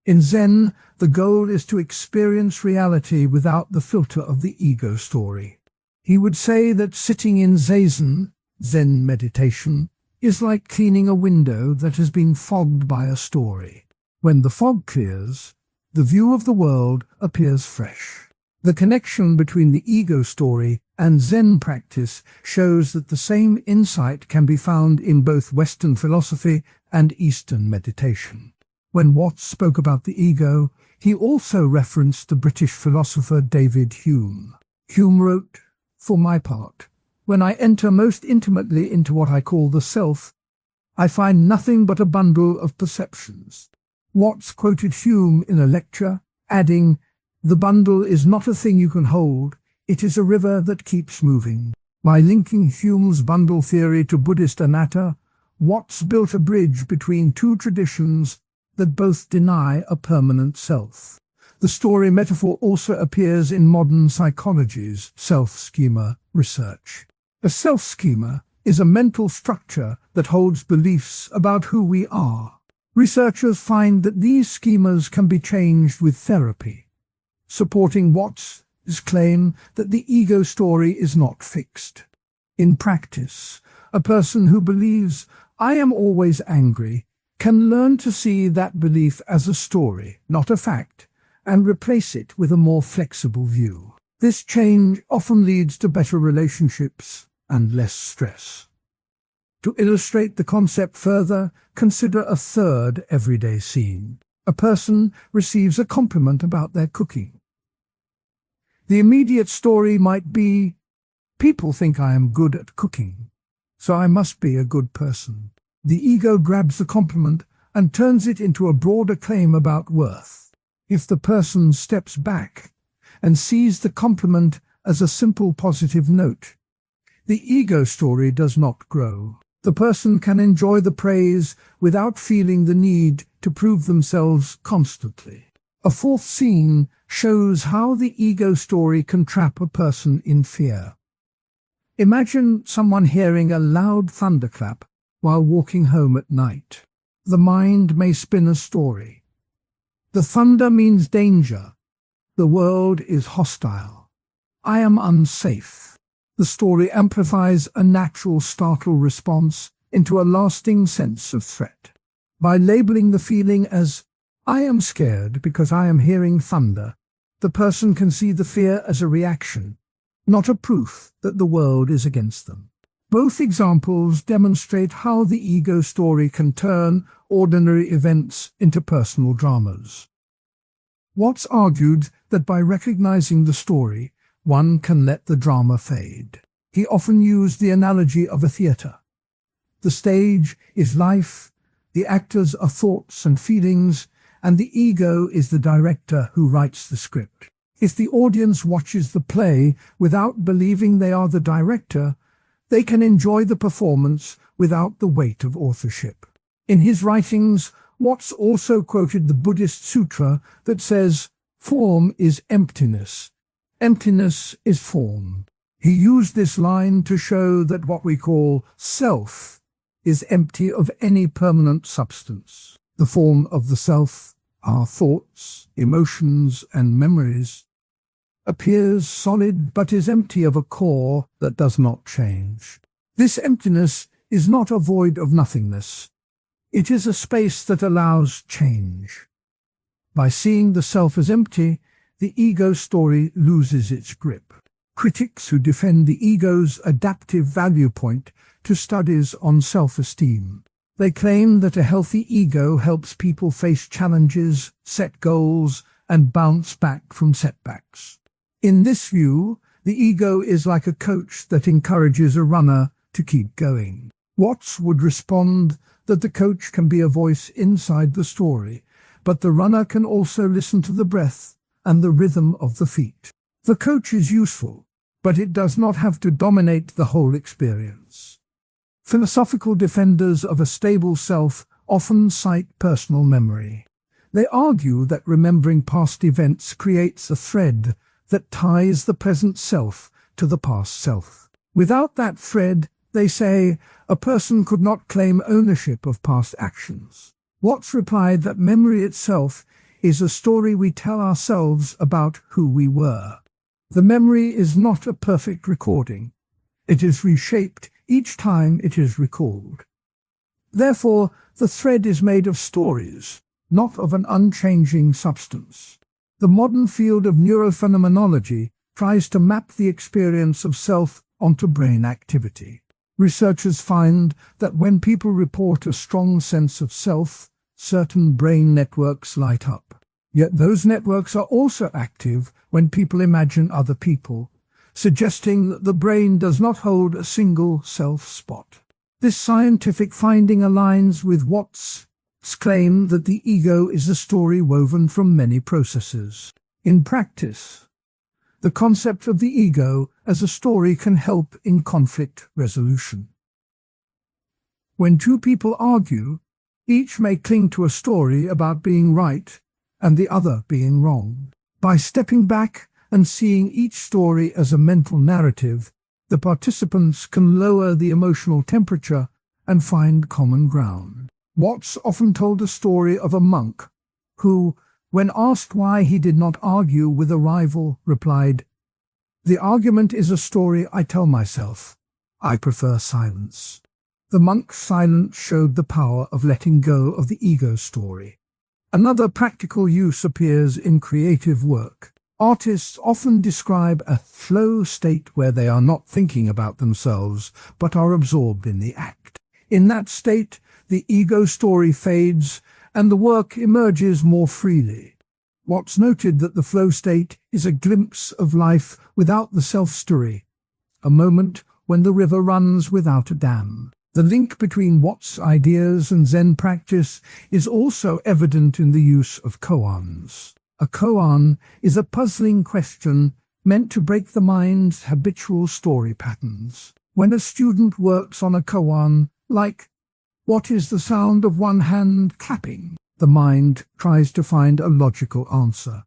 In Zen, the goal is to experience reality without the filter of the ego story. He would say that sitting in Zazen, Zen meditation, is like cleaning a window that has been fogged by a story. When the fog clears, the view of the world appears fresh. The connection between the ego story and Zen practice shows that the same insight can be found in both Western philosophy and Eastern meditation. When Watts spoke about the ego, he also referenced the British philosopher David Hume. Hume wrote, "For my part, when I enter most intimately into what I call the self, I find nothing but a bundle of perceptions." Watts quoted Hume in a lecture, adding, "The bundle is not a thing you can hold, it is a river that keeps moving." By linking Hume's bundle theory to Buddhist anatta, Watts built a bridge between two traditions that both deny a permanent self. The story metaphor also appears in modern psychology's self-schema research. A self-schema is a mental structure that holds beliefs about who we are. Researchers find that these schemas can be changed with therapy, supporting Watts' claim that the ego story is not fixed. In practice, a person who believes, "I am always angry," can learn to see that belief as a story, not a fact, and replace it with a more flexible view. This change often leads to better relationships and less stress. To illustrate the concept further, consider a third everyday scene. A person receives a compliment about their cooking. The immediate story might be, "People think I am good at cooking, so I must be a good person." The ego grabs the compliment and turns it into a broader claim about worth. If the person steps back and sees the compliment as a simple positive note, the ego story does not grow. The person can enjoy the praise without feeling the need to prove themselves constantly. A fourth scene shows how the ego story can trap a person in fear. Imagine someone hearing a loud thunderclap while walking home at night. The mind may spin a story. The thunder means danger. The world is hostile. I am unsafe. The story amplifies a natural startle response into a lasting sense of threat. By labeling the feeling as, "I am scared because I am hearing thunder," the person can see the fear as a reaction, not a proof that the world is against them. Both examples demonstrate how the ego story can turn ordinary events into personal dramas. Watts argued that by recognizing the story, one can let the drama fade. He often used the analogy of a theater. The stage is life, the actors are thoughts and feelings, and the ego is the director who writes the script. If the audience watches the play without believing they are the director, they can enjoy the performance without the weight of authorship. In his writings, Watts also quoted the Buddhist sutra that says, "Form is emptiness. Emptiness is form." He used this line to show that what we call self is empty of any permanent substance. The form of the self, our thoughts, emotions, and memories, appears solid but is empty of a core that does not change. This emptiness is not a void of nothingness. It is a space that allows change. By seeing the self as empty, the ego story loses its grip. Critics who defend the ego's adaptive value point to studies on self-esteem. They claim that a healthy ego helps people face challenges, set goals, and bounce back from setbacks. In this view, the ego is like a coach that encourages a runner to keep going. Watts would respond that the coach can be a voice inside the story, but the runner can also listen to the breath and the rhythm of the feet. The coach is useful, but it does not have to dominate the whole experience. Philosophical defenders of a stable self often cite personal memory. They argue that remembering past events creates a thread that ties the present self to the past self. Without that thread, they say, a person could not claim ownership of past actions. Watts replied that memory itself is a story we tell ourselves about who we were. The memory is not a perfect recording. It is reshaped each time it is recalled. Therefore, the thread is made of stories, not of an unchanging substance. The modern field of neurophenomenology tries to map the experience of self onto brain activity. Researchers find that when people report a strong sense of self, certain brain networks light up. Yet those networks are also active when people imagine other people, suggesting that the brain does not hold a single self spot. This scientific finding aligns with Watts' claim that the ego is a story woven from many processes. In practice, the concept of the ego as a story can help in conflict resolution. When two people argue, each may cling to a story about being right and the other being wrong. By stepping back and seeing each story as a mental narrative, the participants can lower the emotional temperature and find common ground. Watts often told a story of a monk who, when asked why he did not argue with a rival, replied, "The argument is a story I tell myself. I prefer silence." The monk's silence showed the power of letting go of the ego story. Another practical use appears in creative work. Artists often describe a flow state where they are not thinking about themselves, but are absorbed in the act. In that state, the ego story fades and the work emerges more freely. Watts noted that the flow state is a glimpse of life without the self-story, a moment when the river runs without a dam. The link between Watts' ideas and Zen practice is also evident in the use of koans. A koan is a puzzling question meant to break the mind's habitual story patterns. When a student works on a koan, like, "What is the sound of one hand clapping?" the mind tries to find a logical answer,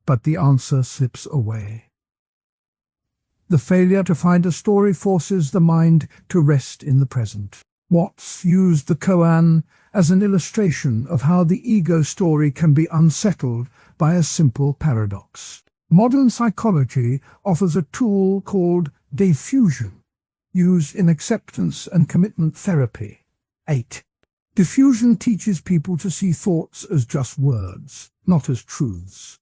but the answer slips away. The failure to find a story forces the mind to rest in the present. Watts used the koan as an illustration of how the ego story can be unsettled by a simple paradox. Modern psychology offers a tool called diffusion, used in acceptance and commitment therapy. 8. Diffusion teaches people to see thoughts as just words, not as truths.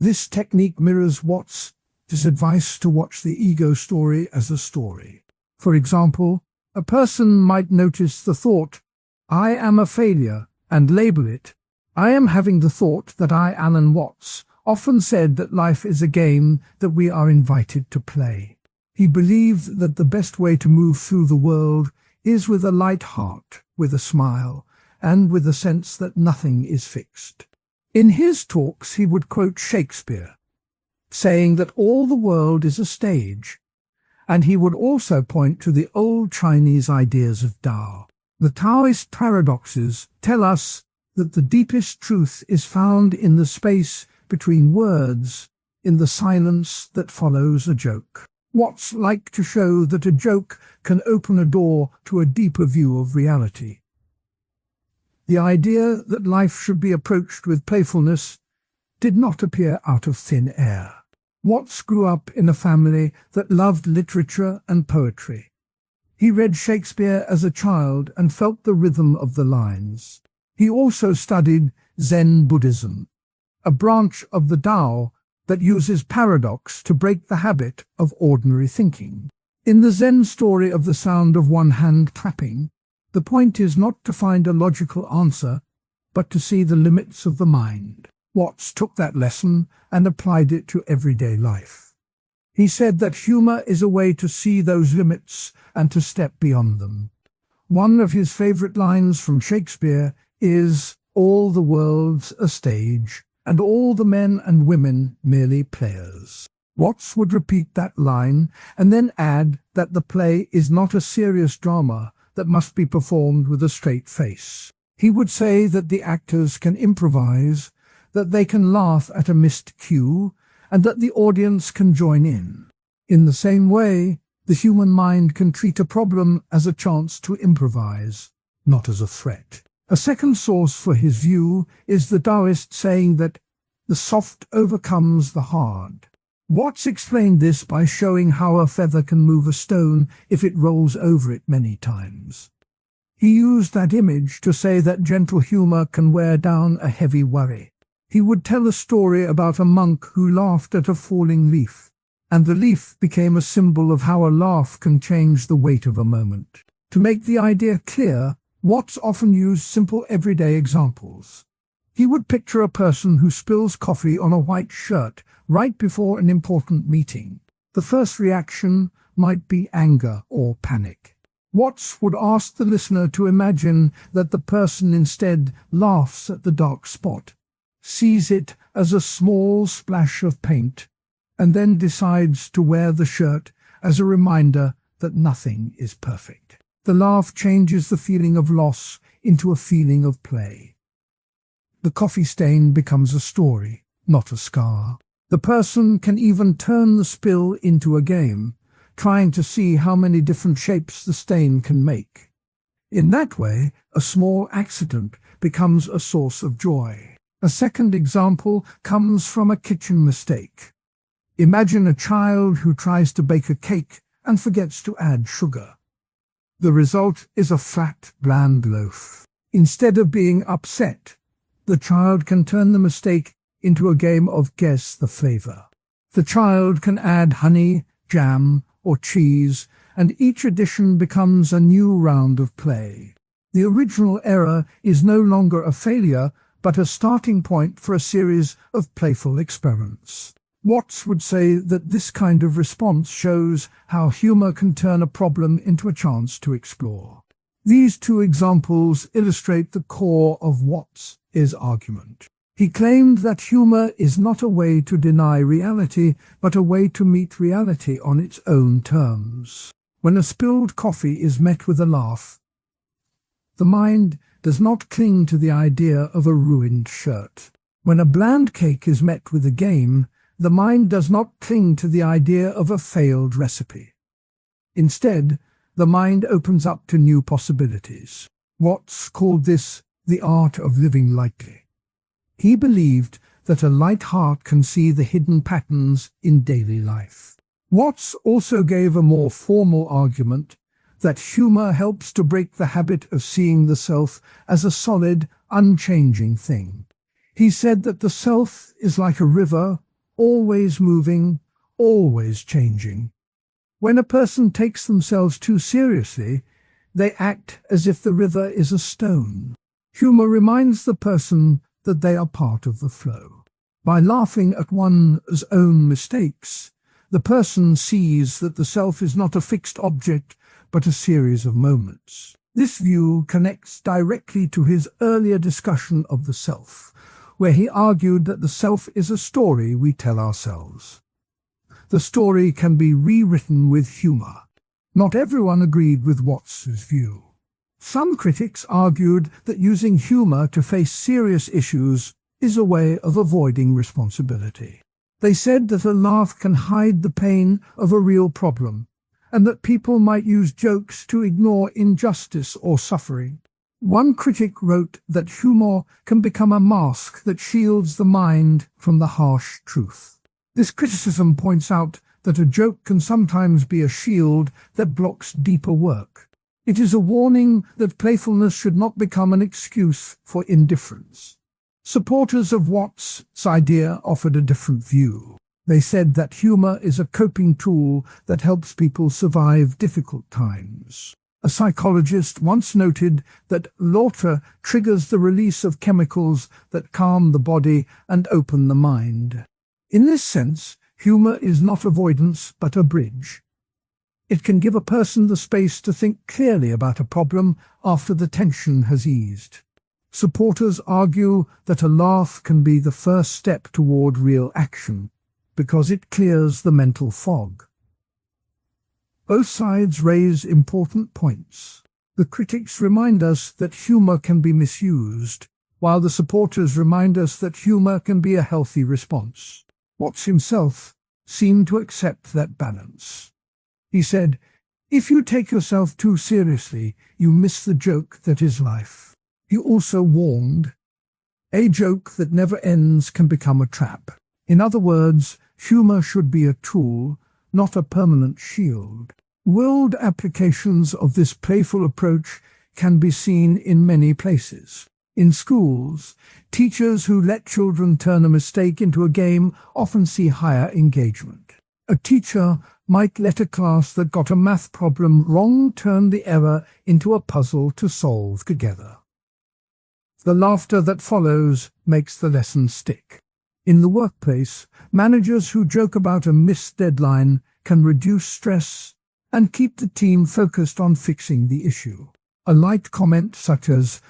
This technique mirrors Watts' advice to watch the ego story as a story. For example, a person might notice the thought, "I am a failure," and label it, "I am having the thought that I, Alan Watts, often said that life is a game that we are invited to play." He believed that the best way to move through the world is with a light heart, with a smile, and with a sense that nothing is fixed. In his talks he would quote Shakespeare, saying that all the world is a stage, and he would also point to the old Chinese ideas of Tao. The Taoist paradoxes tell us that the deepest truth is found in the space between words, in the silence that follows a joke. Watts liked to show that a joke can open a door to a deeper view of reality. The idea that life should be approached with playfulness did not appear out of thin air. Watts grew up in a family that loved literature and poetry. He read Shakespeare as a child and felt the rhythm of the lines. He also studied Zen Buddhism, a branch of the Tao that uses paradox to break the habit of ordinary thinking. In the Zen story of the sound of one hand clapping, the point is not to find a logical answer, but to see the limits of the mind. Watts took that lesson and applied it to everyday life. He said that humor is a way to see those limits and to step beyond them. One of his favorite lines from Shakespeare is, "All the world's a stage, and all the men and women merely players." Watts would repeat that line and then add that the play is not a serious drama that must be performed with a straight face. He would say that the actors can improvise, that they can laugh at a missed cue, and that the audience can join in. In the same way, the human mind can treat a problem as a chance to improvise, not as a threat. A second source for his view is the Taoist saying that the soft overcomes the hard. Watts explained this by showing how a feather can move a stone if it rolls over it many times. He used that image to say that gentle humor can wear down a heavy worry. He would tell a story about a monk who laughed at a falling leaf, and the leaf became a symbol of how a laugh can change the weight of a moment. To make the idea clear, Watts often used simple everyday examples. He would picture a person who spills coffee on a white shirt right before an important meeting. The first reaction might be anger or panic. Watts would ask the listener to imagine that the person instead laughs at the dark spot, sees it as a small splash of paint, and then decides to wear the shirt as a reminder that nothing is perfect. The laugh changes the feeling of loss into a feeling of play. The coffee stain becomes a story, not a scar. The person can even turn the spill into a game, trying to see how many different shapes the stain can make. In that way, a small accident becomes a source of joy. A second example comes from a kitchen mistake. Imagine a child who tries to bake a cake and forgets to add sugar. The result is a flat, bland loaf. Instead of being upset, the child can turn the mistake into a game of guess the flavor. The child can add honey, jam, or cheese, and each addition becomes a new round of play. The original error is no longer a failure, but a starting point for a series of playful experiments. Watts would say that this kind of response shows how humor can turn a problem into a chance to explore. These two examples illustrate the core of Watts' argument. He claimed that humor is not a way to deny reality, but a way to meet reality on its own terms. When a spilled coffee is met with a laugh, the mind does not cling to the idea of a ruined shirt. When a bland cake is met with a game, the mind does not cling to the idea of a failed recipe. Instead, the mind opens up to new possibilities. Watts called this the art of living lightly. He believed that a light heart can see the hidden patterns in daily life. Watts also gave a more formal argument that humor helps to break the habit of seeing the self as a solid, unchanging thing. He said that the self is like a river, always moving, always changing. When a person takes themselves too seriously, they act as if the river is a stone. Humor reminds the person that they are part of the flow. By laughing at one's own mistakes, The person sees that the self is not a fixed object, but a series of moments. This view connects directly to his earlier discussion of the self, where he argued that the self is a story we tell ourselves. The story can be rewritten with humor. Not everyone agreed with Watts's view. Some critics argued that using humor to face serious issues is a way of avoiding responsibility. They said that a laugh can hide the pain of a real problem, and that people might use jokes to ignore injustice or suffering. One critic wrote that humor can become a mask that shields the mind from the harsh truth. This criticism points out that a joke can sometimes be a shield that blocks deeper work. It is a warning that playfulness should not become an excuse for indifference. Supporters of Watts' idea offered a different view. They said that humor is a coping tool that helps people survive difficult times. A psychologist once noted that laughter triggers the release of chemicals that calm the body and open the mind. In this sense, humor is not avoidance but a bridge. It can give a person the space to think clearly about a problem after the tension has eased. Supporters argue that a laugh can be the first step toward real action, because it clears the mental fog. Both sides raise important points. The critics remind us that humor can be misused, while the supporters remind us that humor can be a healthy response. Watts himself seemed to accept that balance. He said, "If you take yourself too seriously, you miss the joke that is life." He also warned, "A joke that never ends can become a trap." In other words, humor should be a tool, not a permanent shield. World applications of this playful approach can be seen in many places. In schools, teachers who let children turn a mistake into a game often see higher engagement. A teacher might let a class that got a math problem wrong turn the error into a puzzle to solve together. The laughter that follows makes the lesson stick. In the workplace, managers who joke about a missed deadline can reduce stress and keep the team focused on fixing the issue. A light comment such as,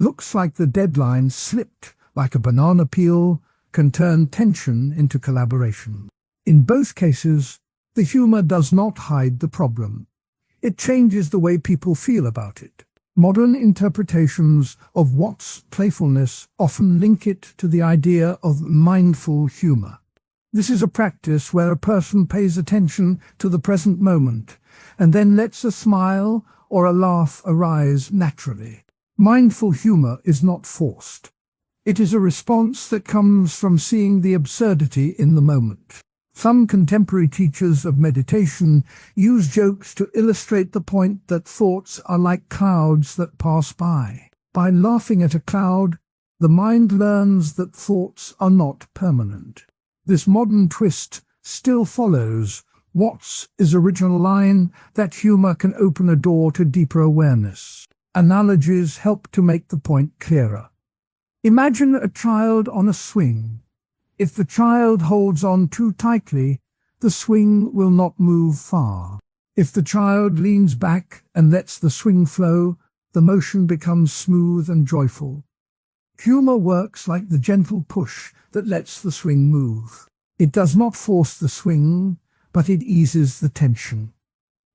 "Looks like the deadline slipped like a banana peel," can turn tension into collaboration. In both cases, the humor does not hide the problem. It changes the way people feel about it. Modern interpretations of Watts' playfulness often link it to the idea of mindful humor. This is a practice where a person pays attention to the present moment and then lets a smile or a laugh arise naturally. Mindful humor is not forced. It is a response that comes from seeing the absurdity in the moment. Some contemporary teachers of meditation use jokes to illustrate the point that thoughts are like clouds that pass by. By laughing at a cloud, the mind learns that thoughts are not permanent. This modern twist still follows Watts' original line that humor can open a door to deeper awareness. Analogies help to make the point clearer. Imagine a child on a swing. If the child holds on too tightly, the swing will not move far. If the child leans back and lets the swing flow, the motion becomes smooth and joyful. Humor works like the gentle push that lets the swing move. It does not force the swing, but it eases the tension.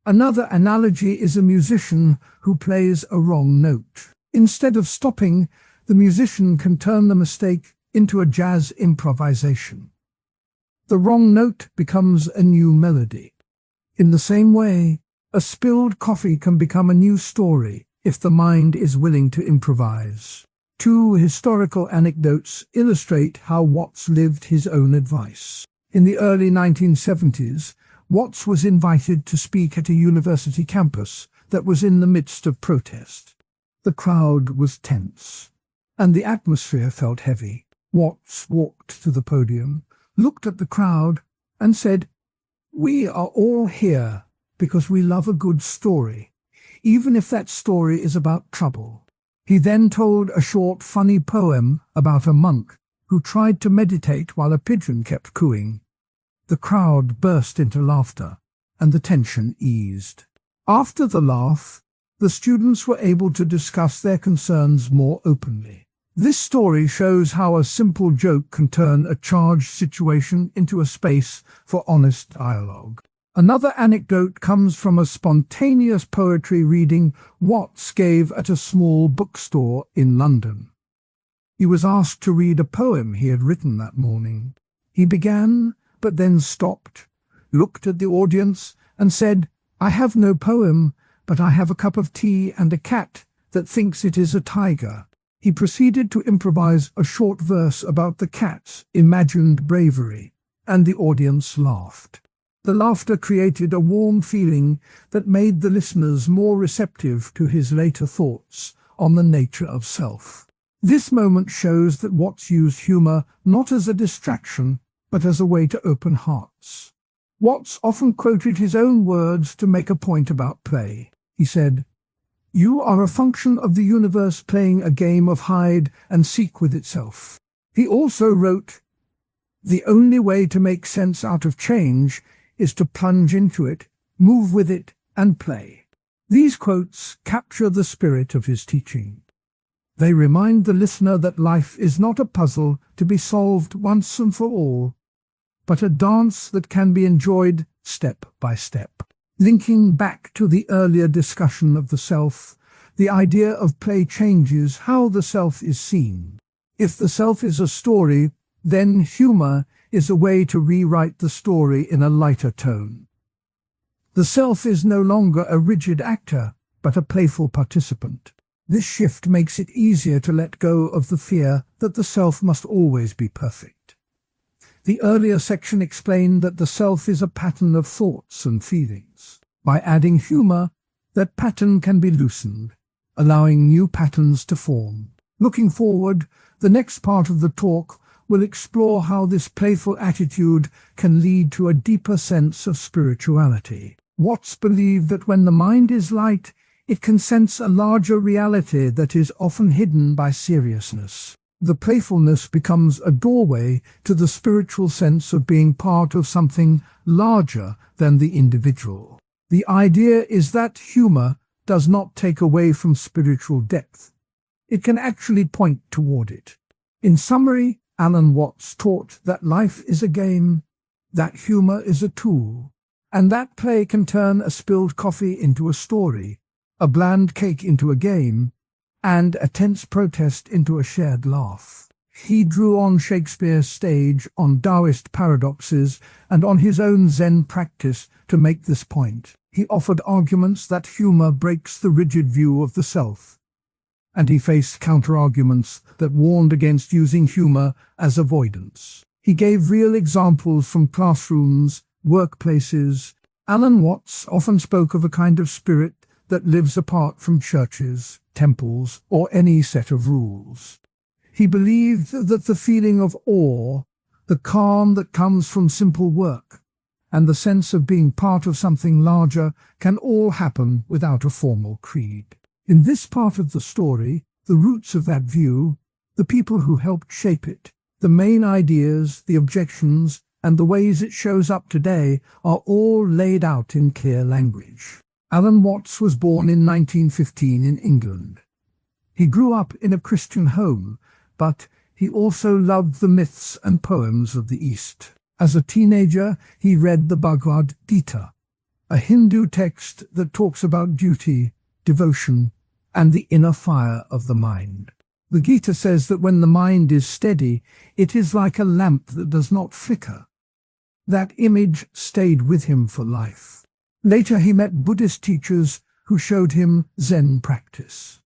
Another analogy is a musician who plays a wrong note. Instead of stopping, the musician can turn the mistake into a jazz improvisation. The wrong note becomes a new melody. In the same way, a spilled coffee can become a new story if the mind is willing to improvise. Two historical anecdotes illustrate how Watts lived his own advice. In the early 1970s, Watts was invited to speak at a university campus that was in the midst of protest. The crowd was tense, and the atmosphere felt heavy. Watts walked to the podium, looked at the crowd, and said, "We are all here because we love a good story, even if that story is about trouble." He then told a short, funny poem about a monk who tried to meditate while a pigeon kept cooing. The crowd burst into laughter, and the tension eased. After the laugh, the students were able to discuss their concerns more openly. This story shows how a simple joke can turn a charged situation into a space for honest dialogue. Another anecdote comes from a spontaneous poetry reading Watts gave at a small bookstore in London. He was asked to read a poem he had written that morning. He began, but then stopped, looked at the audience, and said, "I have no poem, but I have a cup of tea and a cat that thinks it is a tiger." He proceeded to improvise a short verse about the cat's imagined bravery, and the audience laughed. The laughter created a warm feeling that made the listeners more receptive to his later thoughts on the nature of self. This moment shows that Watts used humor not as a distraction, but as a way to open hearts. Watts often quoted his own words to make a point about play. He said, "You are a function of the universe playing a game of hide and seek with itself." He also wrote, "The only way to make sense out of change is to plunge into it, move with it, and play." These quotes capture the spirit of his teaching. They remind the listener that life is not a puzzle to be solved once and for all, but a dance that can be enjoyed step by step. Linking back to the earlier discussion of the self, the idea of play changes how the self is seen. If the self is a story, then humor is a way to rewrite the story in a lighter tone. The self is no longer a rigid actor, but a playful participant. This shift makes it easier to let go of the fear that the self must always be perfect. The earlier section explained that the self is a pattern of thoughts and feelings. By adding humor, that pattern can be loosened, allowing new patterns to form. Looking forward, the next part of the talk will explore how this playful attitude can lead to a deeper sense of spirituality. Watts believed that when the mind is light, it can sense a larger reality that is often hidden by seriousness. The playfulness becomes a doorway to the spiritual sense of being part of something larger than the individual. The idea is that humor does not take away from spiritual depth. It can actually point toward it. In summary, Alan Watts taught that life is a game, that humor is a tool, and that play can turn a spilled coffee into a story, a bland cake into a game, and a tense protest into a shared laugh. He drew on Shakespeare's stage, on Taoist paradoxes, and on his own Zen practice to make this point. He offered arguments that humor breaks the rigid view of the self, and he faced counter-arguments that warned against using humor as avoidance. He gave real examples from classrooms, workplaces. Alan Watts often spoke of a kind of spirit that lives apart from churches, temples, or any set of rules. He believed that the feeling of awe, the calm that comes from simple work, and the sense of being part of something larger can all happen without a formal creed. In this part of the story, the roots of that view, the people who helped shape it, the main ideas, the objections, and the ways it shows up today are all laid out in clear language. Alan Watts was born in 1915 in England. He grew up in a Christian home, but he also loved the myths and poems of the East. As a teenager, he read the Bhagavad Gita, a Hindu text that talks about duty, devotion, and the inner fire of the mind. The Gita says that when the mind is steady, it is like a lamp that does not flicker. That image stayed with him for life. Later he met Buddhist teachers who showed him Zen practice.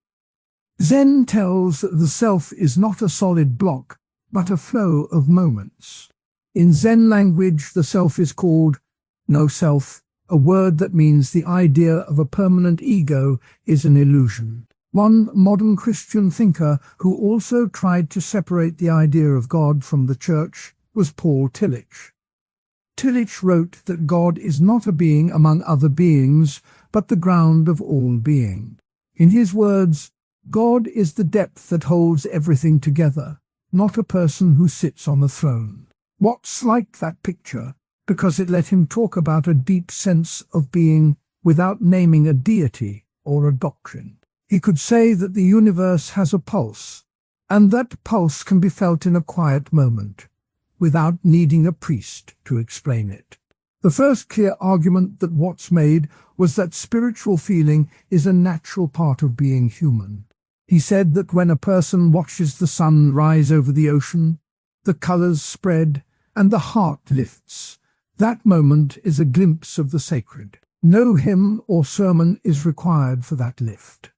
Zen tells that the self is not a solid block, but a flow of moments. In Zen language, the self is called no self, a word that means the idea of a permanent ego is an illusion. One modern Christian thinker who also tried to separate the idea of God from the church was Paul Tillich. Tillich wrote that God is not a being among other beings, but the ground of all being. In his words, God is the depth that holds everything together, not a person who sits on the throne. Watts liked that picture because it let him talk about a deep sense of being without naming a deity or a doctrine. He could say that the universe has a pulse, and that pulse can be felt in a quiet moment, without needing a priest to explain it. The first clear argument that Watts made was that spiritual feeling is a natural part of being human. He said that when a person watches the sun rise over the ocean, the colors spread, and the heart lifts, that moment is a glimpse of the sacred. No hymn or sermon is required for that lift.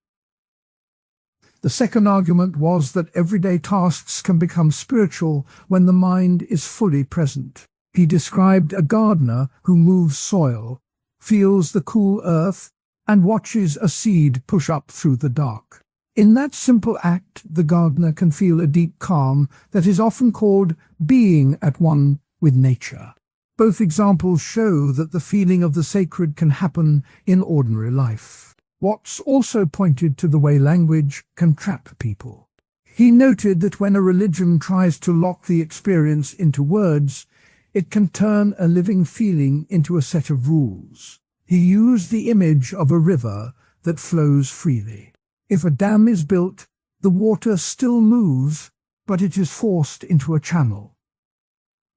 The second argument was that everyday tasks can become spiritual when the mind is fully present. He described a gardener who moves soil, feels the cool earth, and watches a seed push up through the dark. In that simple act, the gardener can feel a deep calm that is often called being at one with nature. Both examples show that the feeling of the sacred can happen in ordinary life. Watts also pointed to the way language can trap people. He noted that when a religion tries to lock the experience into words, it can turn a living feeling into a set of rules. He used the image of a river that flows freely. If a dam is built, the water still moves, but it is forced into a channel.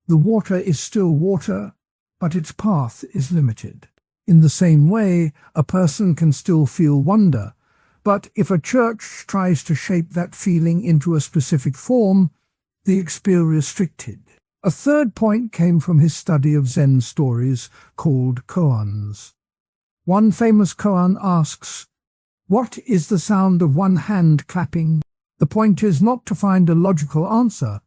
The water is still water, but its path is limited. In the same way, a person can still feel wonder, but if a church tries to shape that feeling into a specific form, the experience is restricted. A third point came from his study of Zen stories called koans. One famous koan asks, "What is the sound of one hand clapping?" The point is not to find a logical answer,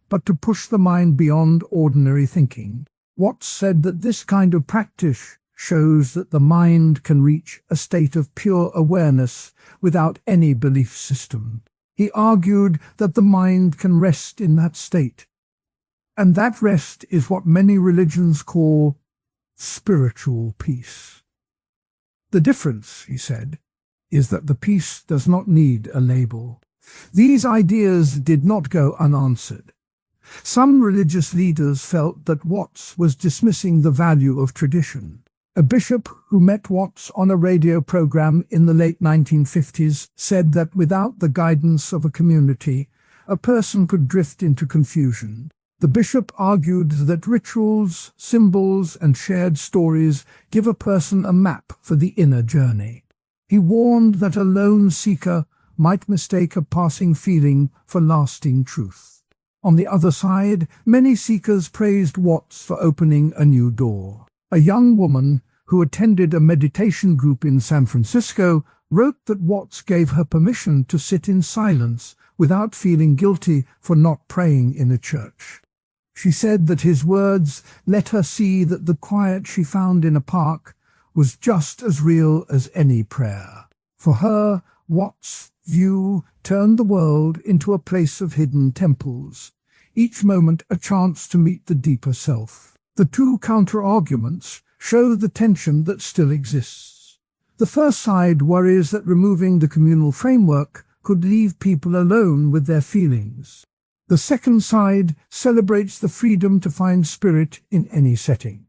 but to push the mind beyond ordinary thinking. Watts said that this kind of practice shows that the mind can reach a state of pure awareness without any belief system. He argued that the mind can rest in that state, and that rest is what many religions call spiritual peace. The difference, he said, is that the peace does not need a label. These ideas did not go unanswered. Some religious leaders felt that Watts was dismissing the value of tradition. A bishop who met Watts on a radio program in the late 1950s said that without the guidance of a community, a person could drift into confusion. The bishop argued that rituals, symbols, and shared stories give a person a map for the inner journey. He warned that a lone seeker might mistake a passing feeling for lasting truth. On the other side, many seekers praised Watts for opening a new door. A young woman who attended a meditation group in San Francisco wrote that Watts gave her permission to sit in silence without feeling guilty for not praying in a church. She said that his words let her see that the quiet she found in a park was just as real as any prayer. For her, Watts' view turned the world into a place of hidden temples, each moment a chance to meet the deeper self. The two counter-arguments show the tension that still exists. The first side worries that removing the communal framework could leave people alone with their feelings. The second side celebrates the freedom to find spirit in any setting.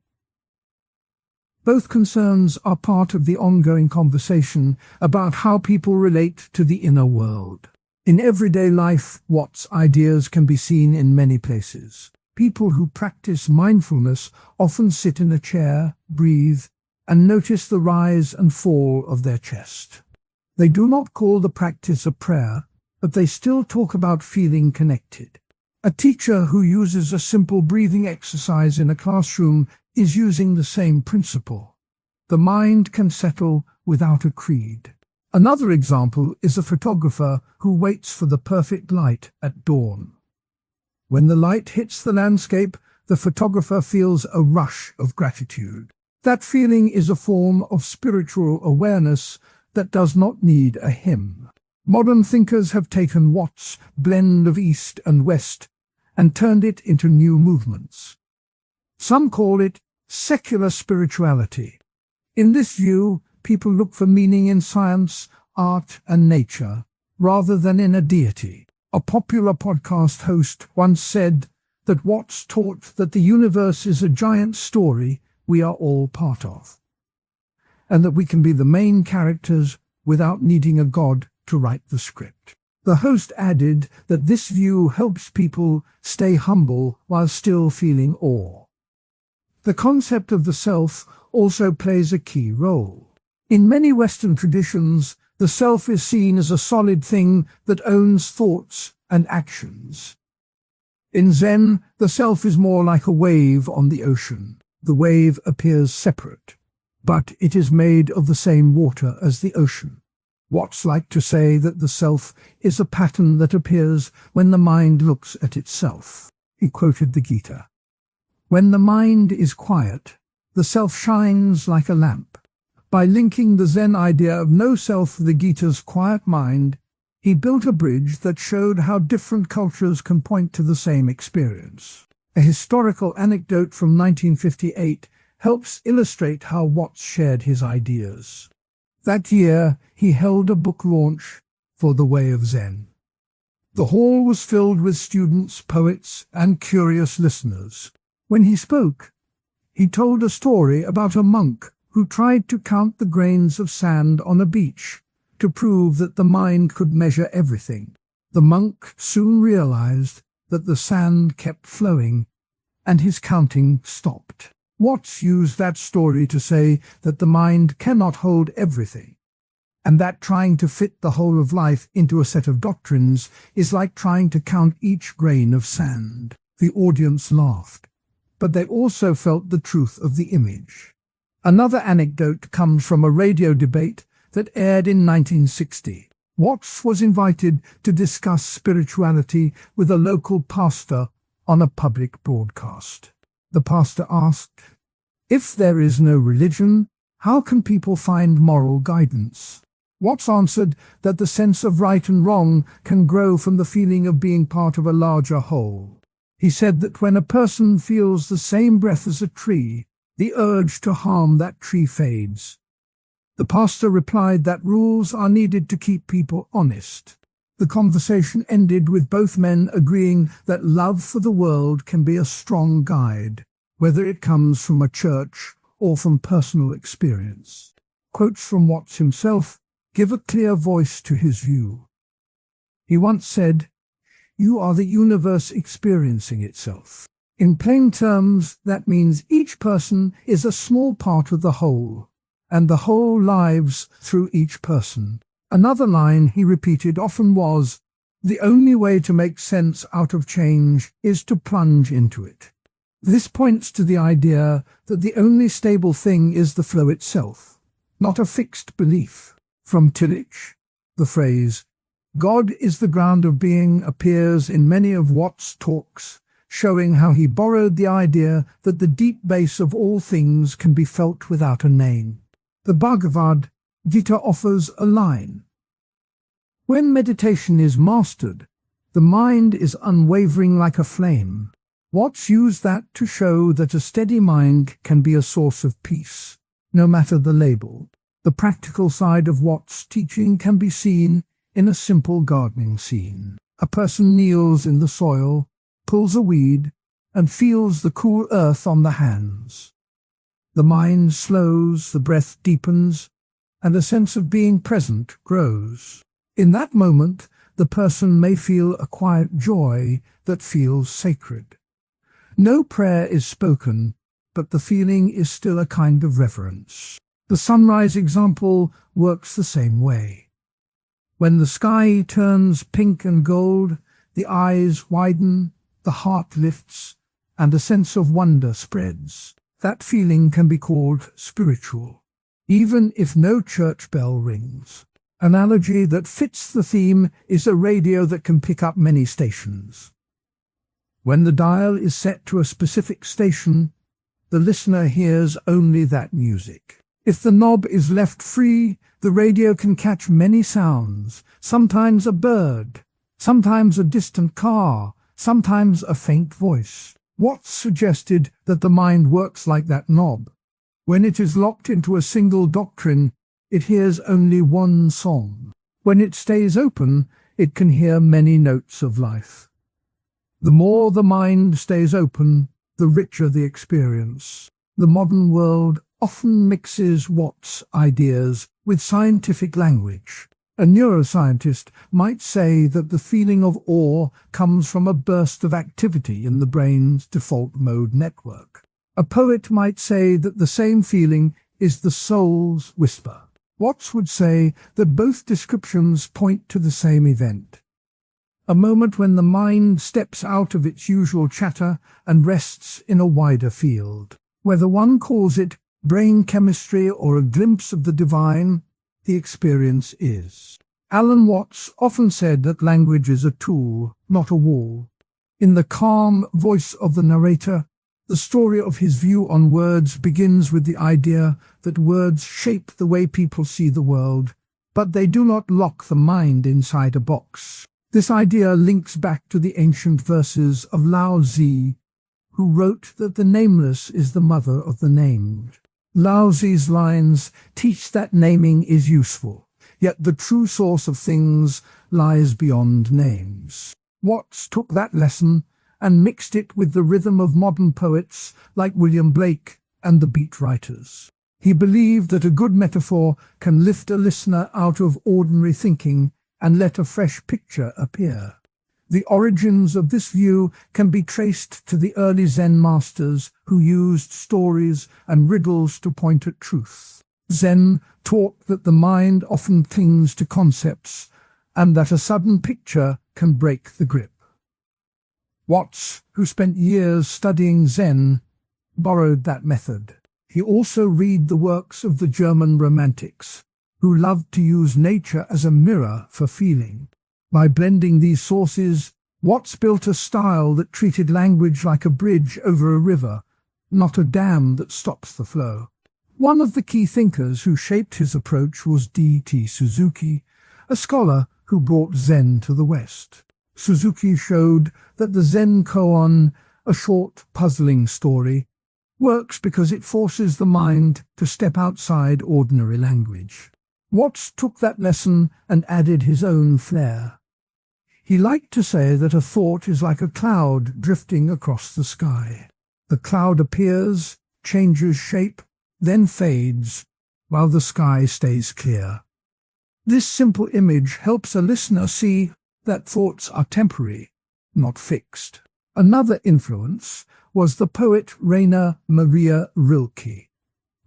Both concerns are part of the ongoing conversation about how people relate to the inner world. In everyday life, Watts' ideas can be seen in many places. People who practice mindfulness often sit in a chair, breathe, and notice the rise and fall of their chest. They do not call the practice a prayer, but they still talk about feeling connected. A teacher who uses a simple breathing exercise in a classroom is using the same principle. The mind can settle without a creed. Another example is a photographer who waits for the perfect light at dawn. When the light hits the landscape, the photographer feels a rush of gratitude. That feeling is a form of spiritual awareness that does not need a hymn. Modern thinkers have taken Watts' blend of East and West and turned it into new movements. Some call it secular spirituality. In this view, people look for meaning in science, art, and nature, rather than in a deity. A popular podcast host once said that Watts taught that the universe is a giant story we are all part of, and that we can be the main characters without needing a god to write the script. The host added that this view helps people stay humble while still feeling awe. The concept of the self also plays a key role. In many Western traditions, the self is seen as a solid thing that owns thoughts and actions. In Zen, the self is more like a wave on the ocean. The wave appears separate, but it is made of the same water as the ocean. Watts liked to say that the self is a pattern that appears when the mind looks at itself. He quoted the Gita. When the mind is quiet, the self shines like a lamp. By linking the Zen idea of no self with the Gita's quiet mind, he built a bridge that showed how different cultures can point to the same experience. A historical anecdote from 1958 helps illustrate how Watts shared his ideas. That year, he held a book launch for The Way of Zen. The hall was filled with students, poets, and curious listeners. When he spoke, he told a story about a monk who tried to count the grains of sand on a beach to prove that the mind could measure everything. The monk soon realized that the sand kept flowing, and his counting stopped. Watts used that story to say that the mind cannot hold everything, and that trying to fit the whole of life into a set of doctrines is like trying to count each grain of sand. The audience laughed, but they also felt the truth of the image. Another anecdote comes from a radio debate that aired in 1960. Watts was invited to discuss spirituality with a local pastor on a public broadcast. The pastor asked, "If there is no religion, how can people find moral guidance?" Watts answered that the sense of right and wrong can grow from the feeling of being part of a larger whole. He said that when a person feels the same breath as a tree, the urge to harm that tree fades. The pastor replied that rules are needed to keep people honest. The conversation ended with both men agreeing that love for the world can be a strong guide, whether it comes from a church or from personal experience. Quotes from Watts himself give a clear voice to his view. He once said, "You are the universe experiencing itself." In plain terms, that means each person is a small part of the whole, and the whole lives through each person. Another line he repeated often was, "The only way to make sense out of change is to plunge into it." This points to the idea that the only stable thing is the flow itself, not a fixed belief. From Tillich, the phrase, "God is the ground of being," appears in many of Watts' talks, showing how he borrowed the idea that the deep base of all things can be felt without a name. The Bhagavad Gita offers a line. "When meditation is mastered, the mind is unwavering like a flame." Watts used that to show that a steady mind can be a source of peace, no matter the label. The practical side of Watts' teaching can be seen in a simple gardening scene. A person kneels in the soil, pulls a weed, and feels the cool earth on the hands. The mind slows, the breath deepens, and a sense of being present grows. In that moment, the person may feel a quiet joy that feels sacred. No prayer is spoken, but the feeling is still a kind of reverence. The sunrise example works the same way. When the sky turns pink and gold, the eyes widen, the heart lifts, and a sense of wonder spreads. That feeling can be called spiritual, even if no church bell rings. An analogy that fits the theme is a radio that can pick up many stations. When the dial is set to a specific station, the listener hears only that music. If the knob is left free, the radio can catch many sounds, sometimes a bird, sometimes a distant car, sometimes a faint voice. Watts suggested that the mind works like that knob. When it is locked into a single doctrine, it hears only one song. When it stays open, it can hear many notes of life. The more the mind stays open, the richer the experience. The modern world often mixes Watts' ideas with scientific language. A neuroscientist might say that the feeling of awe comes from a burst of activity in the brain's default mode network. A poet might say that the same feeling is the soul's whisper. Watts would say that both descriptions point to the same event. A moment when the mind steps out of its usual chatter and rests in a wider field. Whether one calls it brain chemistry or a glimpse of the divine, the experience is. Alan Watts often said that language is a tool, not a wall. In the calm voice of the narrator, the story of his view on words begins with the idea that words shape the way people see the world, but they do not lock the mind inside a box. This idea links back to the ancient verses of Lao Tzu, who wrote that the nameless is the mother of the named. Lao Tzu's lines teach that naming is useful, yet the true source of things lies beyond names. Watts took that lesson and mixed it with the rhythm of modern poets like William Blake and the beat writers. He believed that a good metaphor can lift a listener out of ordinary thinking and let a fresh picture appear. The origins of this view can be traced to the early Zen masters who used stories and riddles to point at truth. Zen taught that the mind often clings to concepts and that a sudden picture can break the grip. Watts, who spent years studying Zen, borrowed that method. He also read the works of the German Romantics, who loved to use nature as a mirror for feeling. By blending these sources, Watts built a style that treated language like a bridge over a river, not a dam that stops the flow. One of the key thinkers who shaped his approach was D.T. Suzuki, a scholar who brought Zen to the West. Suzuki showed that the Zen koan, a short, puzzling story, works because it forces the mind to step outside ordinary language. Watts took that lesson and added his own flair. He liked to say that a thought is like a cloud drifting across the sky. The cloud appears, changes shape, then fades, while the sky stays clear. This simple image helps a listener see that thoughts are temporary, not fixed. Another influence was the poet Rainer Maria Rilke,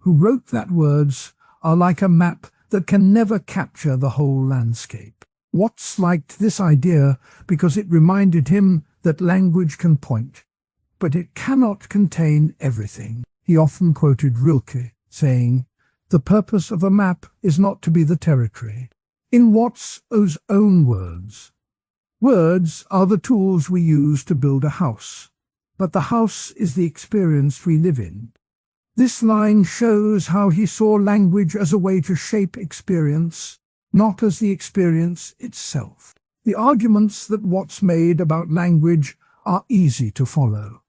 who wrote that words are like a map that can never capture the whole landscape. Watts liked this idea because it reminded him that language can point, but it cannot contain everything. He often quoted Rilke, saying, "The purpose of a map is not to be the territory." In Watts' own words, words are the tools we use to build a house, but the house is the experience we live in. This line shows how he saw language as a way to shape experience, not as the experience itself. The arguments that Watts made about language are easy to follow.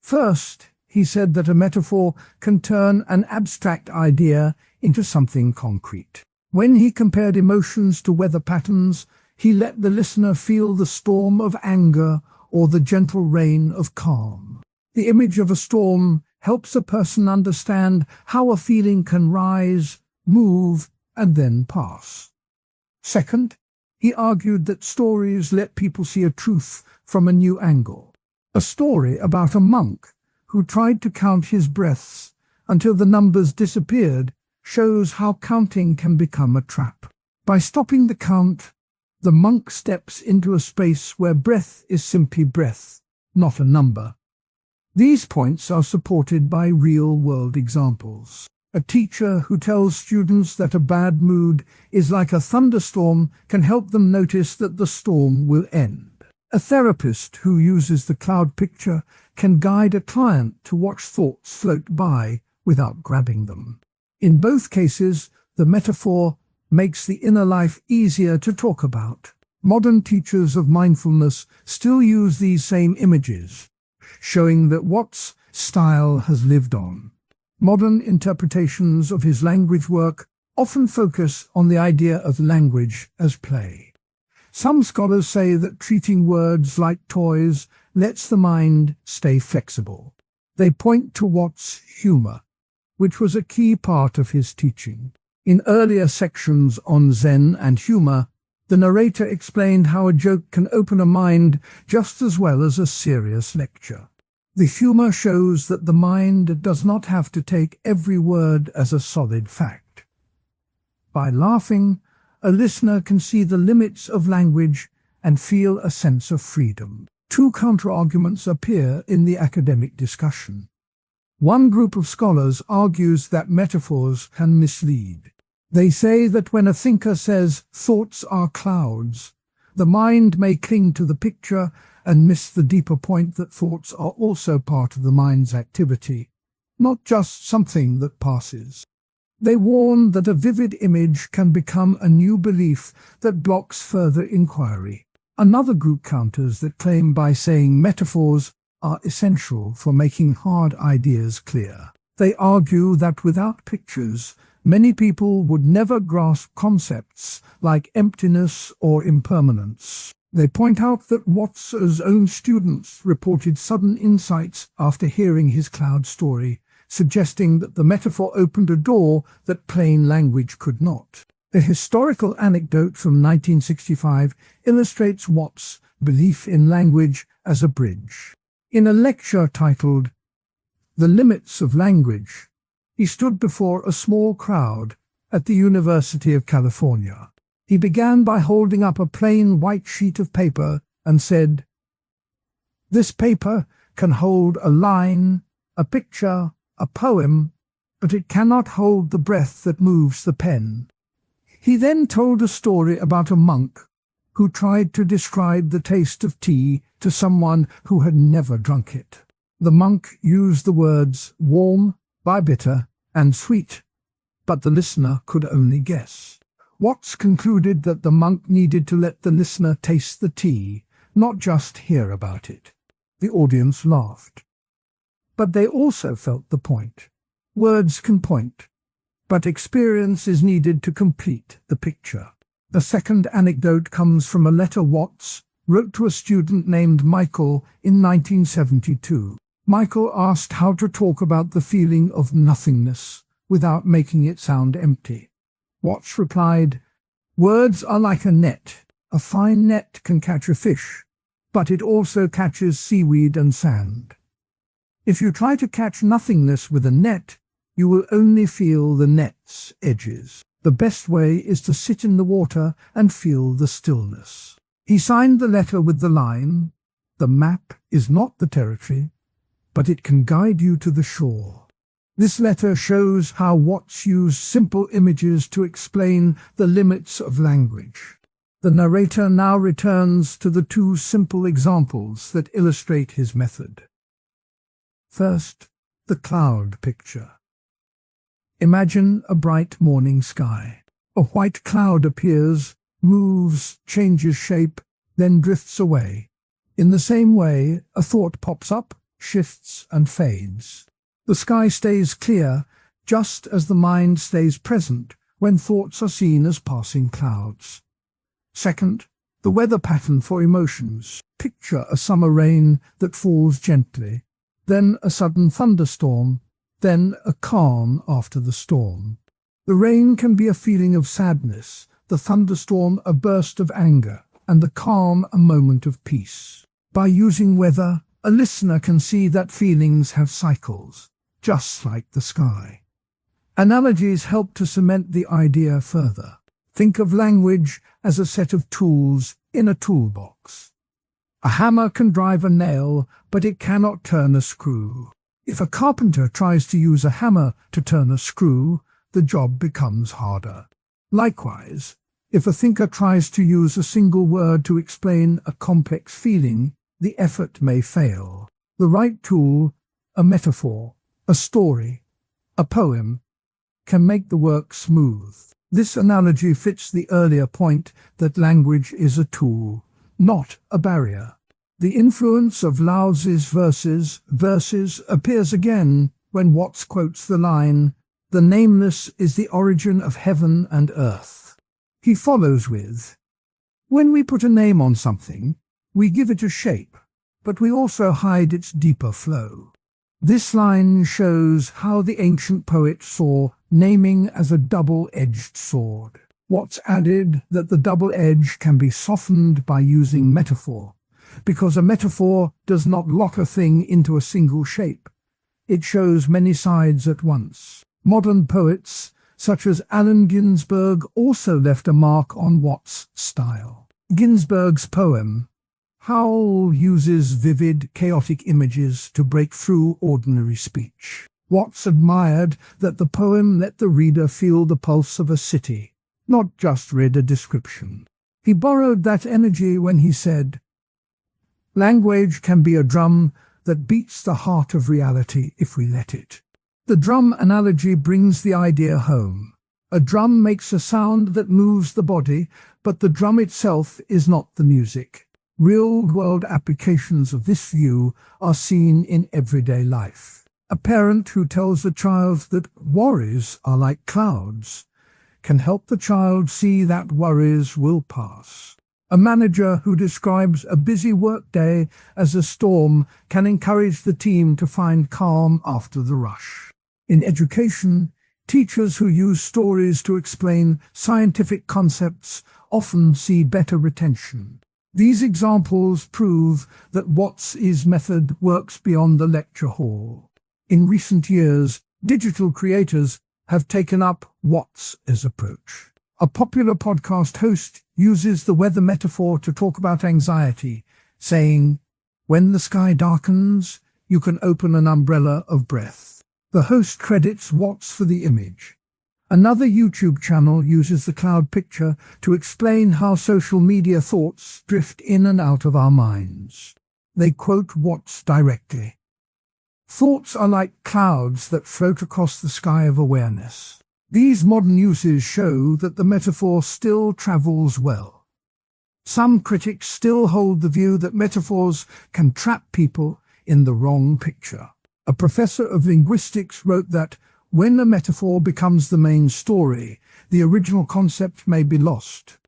First, he said that a metaphor can turn an abstract idea into something concrete. When he compared emotions to weather patterns, he let the listener feel the storm of anger or the gentle rain of calm. The image of a storm helps a person understand how a feeling can rise, move, and then pass. Second, he argued that stories let people see a truth from a new angle. A story about a monk who tried to count his breaths until the numbers disappeared shows how counting can become a trap. By stopping the count, the monk steps into a space where breath is simply breath, not a number. These points are supported by real-world examples. A teacher who tells students that a bad mood is like a thunderstorm can help them notice that the storm will end. A therapist who uses the cloud picture can guide a client to watch thoughts float by without grabbing them. In both cases, the metaphor makes the inner life easier to talk about. Modern teachers of mindfulness still use these same images, showing that Watts' style has lived on. Modern interpretations of his language work often focus on the idea of language as play. Some scholars say that treating words like toys lets the mind stay flexible. They point to Watts' humor, which was a key part of his teaching. In earlier sections on Zen and humor, the narrator explained how a joke can open a mind just as well as a serious lecture. The humor shows that the mind does not have to take every word as a solid fact. By laughing, a listener can see the limits of language and feel a sense of freedom. Two counterarguments appear in the academic discussion. One group of scholars argues that metaphors can mislead. They say that when a thinker says thoughts are clouds, the mind may cling to the picture and miss the deeper point that thoughts are also part of the mind's activity, not just something that passes. They warn that a vivid image can become a new belief that blocks further inquiry. Another group counters that claim by saying metaphors are essential for making hard ideas clear. They argue that without pictures, many people would never grasp concepts like emptiness or impermanence. They point out that Watts's own students reported sudden insights after hearing his cloud story, suggesting that the metaphor opened a door that plain language could not. A historical anecdote from 1965 illustrates Watts' belief in language as a bridge. In a lecture titled "The Limits of Language," he stood before a small crowd at the University of California. He began by holding up a plain white sheet of paper and said, "This paper can hold a line, a picture, a poem, but it cannot hold the breath that moves the pen." He then told a story about a monk who tried to describe the taste of tea to someone who had never drunk it. The monk used the words warm, bitter, and sweet, but the listener could only guess. Watts concluded that the monk needed to let the listener taste the tea, not just hear about it. The audience laughed. But they also felt the point. Words can point, but experience is needed to complete the picture. The second anecdote comes from a letter Watts wrote to a student named Michael in 1972. Michael asked how to talk about the feeling of nothingness without making it sound empty. Watts replied, "Words are like a net. A fine net can catch a fish, but it also catches seaweed and sand. If you try to catch nothingness with a net, you will only feel the net's edges. The best way is to sit in the water and feel the stillness." He signed the letter with the line, "The map is not the territory, but it can guide you to the shore." This letter shows how Watts used simple images to explain the limits of language. The narrator now returns to the two simple examples that illustrate his method. First, the cloud picture. Imagine a bright morning sky. A white cloud appears, moves, changes shape, then drifts away. In the same way, a thought pops up, shifts, and fades. The sky stays clear, just as the mind stays present when thoughts are seen as passing clouds. Second, the weather pattern for emotions. Picture a summer rain that falls gently, then a sudden thunderstorm, then a calm after the storm. The rain can be a feeling of sadness, the thunderstorm a burst of anger, and the calm a moment of peace. By using weather, a listener can see that feelings have cycles, just like the sky. Analogies help to cement the idea further. Think of language as a set of tools in a toolbox. A hammer can drive a nail, but it cannot turn a screw. If a carpenter tries to use a hammer to turn a screw, the job becomes harder. Likewise, if a thinker tries to use a single word to explain a complex feeling, the effort may fail. The right tool, a metaphor, a story, a poem, can make the work smooth. This analogy fits the earlier point that language is a tool, not a barrier. The influence of Lao Tzu's verses appears again when Watts quotes the line, "The nameless is the origin of heaven and earth." He follows with, When we put a name on something, we give it a shape, but we also hide its deeper flow. This line shows how the ancient poet saw naming as a double-edged sword. Watts added that the double edge can be softened by using metaphor, because a metaphor does not lock a thing into a single shape. It shows many sides at once. Modern poets, such as Allen Ginsberg, also left a mark on Watts' style. Ginsberg's poem, Howl, uses vivid, chaotic images to break through ordinary speech. Watts admired that the poem let the reader feel the pulse of a city, not just read a description. He borrowed that energy when he said, "Language can be a drum that beats the heart of reality if we let it." The drum analogy brings the idea home. A drum makes a sound that moves the body, but the drum itself is not the music. Real-world applications of this view are seen in everyday life. A parent who tells a child that worries are like clouds can help the child see that worries will pass. A manager who describes a busy workday as a storm can encourage the team to find calm after the rush. In education, teachers who use stories to explain scientific concepts often see better retention. These examples prove that Watts' method works beyond the lecture hall. In recent years, digital creators have taken up Watts' approach. A popular podcast host uses the weather metaphor to talk about anxiety, saying, "When the sky darkens, you can open an umbrella of breath." The host credits Watts for the image. Another YouTube channel uses the cloud picture to explain how social media thoughts drift in and out of our minds. They quote Watts directly. "Thoughts are like clouds that float across the sky of awareness." These modern uses show that the metaphor still travels well. Some critics still hold the view that metaphors can trap people in the wrong picture. A professor of linguistics wrote that when a metaphor becomes the main story, the original concept may be lost.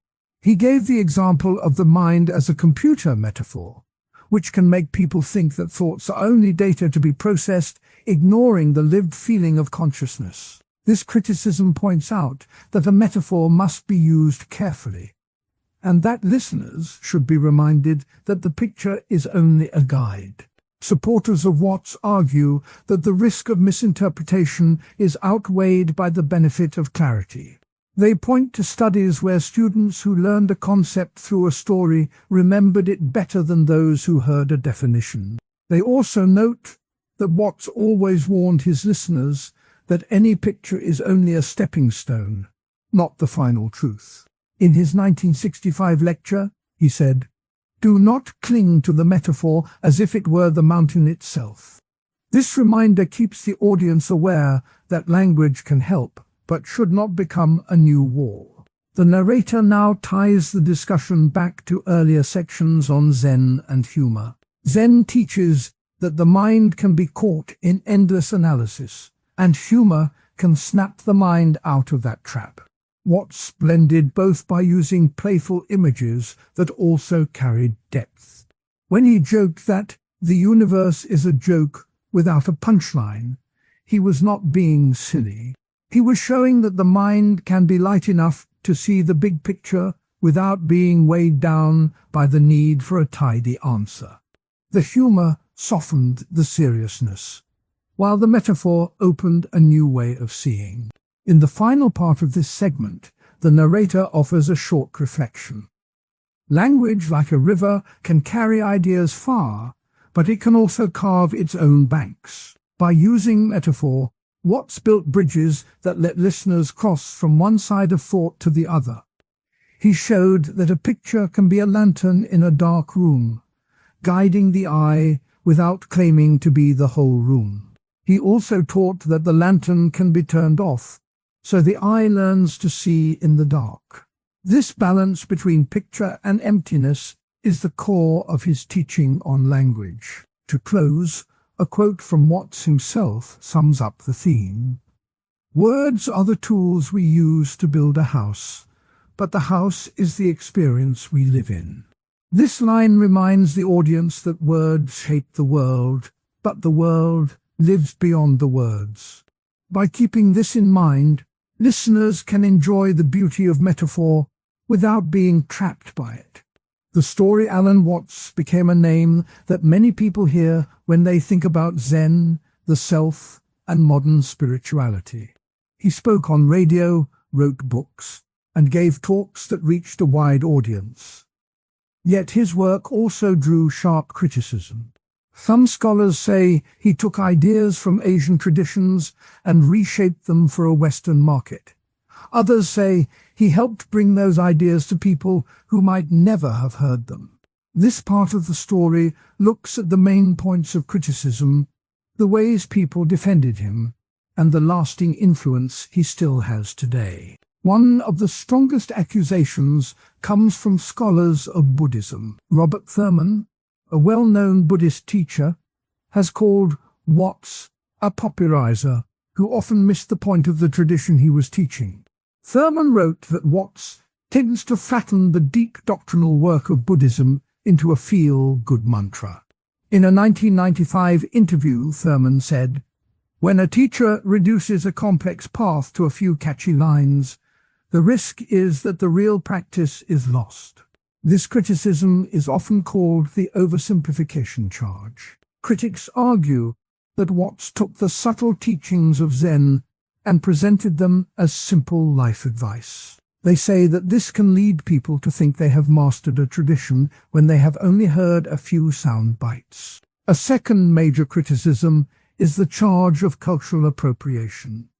He gave the example of the mind as a computer metaphor, which can make people think that thoughts are only data to be processed, ignoring the lived feeling of consciousness. This criticism points out that a metaphor must be used carefully, and that listeners should be reminded that the picture is only a guide. Supporters of Watts argue that the risk of misinterpretation is outweighed by the benefit of clarity. They point to studies where students who learned a concept through a story remembered it better than those who heard a definition. They also note that Watts always warned his listeners that any picture is only a stepping stone, not the final truth. In his 1965 lecture, he said, "Do not cling to the metaphor as if it were the mountain itself." This reminder keeps the audience aware that language can help, but should not become a new wall. The narrator now ties the discussion back to earlier sections on Zen and humor. Zen teaches that the mind can be caught in endless analysis, and humor can snap the mind out of that trap. Watts blended both by using playful images that also carried depth. When he joked that the universe is a joke without a punchline, he was not being silly. He was showing that the mind can be light enough to see the big picture without being weighed down by the need for a tidy answer. The humor softened the seriousness, while the metaphor opened a new way of seeing. In the final part of this segment, the narrator offers a short reflection. Language, like a river, can carry ideas far, but it can also carve its own banks. By using metaphor, Watts built bridges that let listeners cross from one side of thought to the other. He showed that a picture can be a lantern in a dark room, guiding the eye without claiming to be the whole room. He also taught that the lantern can be turned off, so the eye learns to see in the dark. This balance between picture and emptiness is the core of his teaching on language. To close, a quote from Watts himself sums up the theme. "Words are the tools we use to build a house, but the house is the experience we live in. This line reminds the audience that words shape the world, but the world lives beyond the words. By keeping this in mind, listeners can enjoy the beauty of metaphor without being trapped by it. The story Alan Watts became a name that many people hear when they think about Zen, the self, and modern spirituality. He spoke on radio, wrote books, and gave talks that reached a wide audience. Yet his work also drew sharp criticism. Some scholars say he took ideas from Asian traditions and reshaped them for a Western market. Others say he helped bring those ideas to people who might never have heard them. This part of the story looks at the main points of criticism, the ways people defended him, and the lasting influence he still has today. One of the strongest accusations comes from scholars of Buddhism. Robert Thurman, a well-known Buddhist teacher, has called Watts a popularizer who often missed the point of the tradition he was teaching. Thurman wrote that Watts tends to flatten the deep doctrinal work of Buddhism into a feel-good mantra. In a 1995 interview, Thurman said, "When a teacher reduces a complex path to a few catchy lines, the risk is that the real practice is lost." This criticism is often called the oversimplification charge. Critics argue that Watts took the subtle teachings of Zen and presented them as simple life advice. They say that this can lead people to think they have mastered a tradition when they have only heard a few sound bites. A second major criticism is the charge of cultural appropriation.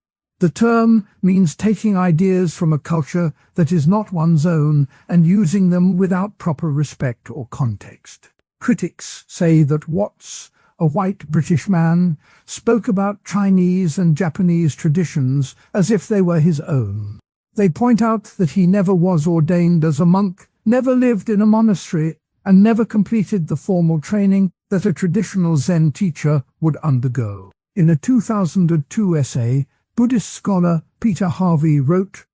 The term means taking ideas from a culture that is not one's own and using them without proper respect or context. Critics say that Watts, a white British man, spoke about Chinese and Japanese traditions as if they were his own. They point out that he never was ordained as a monk, never lived in a monastery, and never completed the formal training that a traditional Zen teacher would undergo. In a 2002 essay, Buddhist scholar Peter Harvey wrote,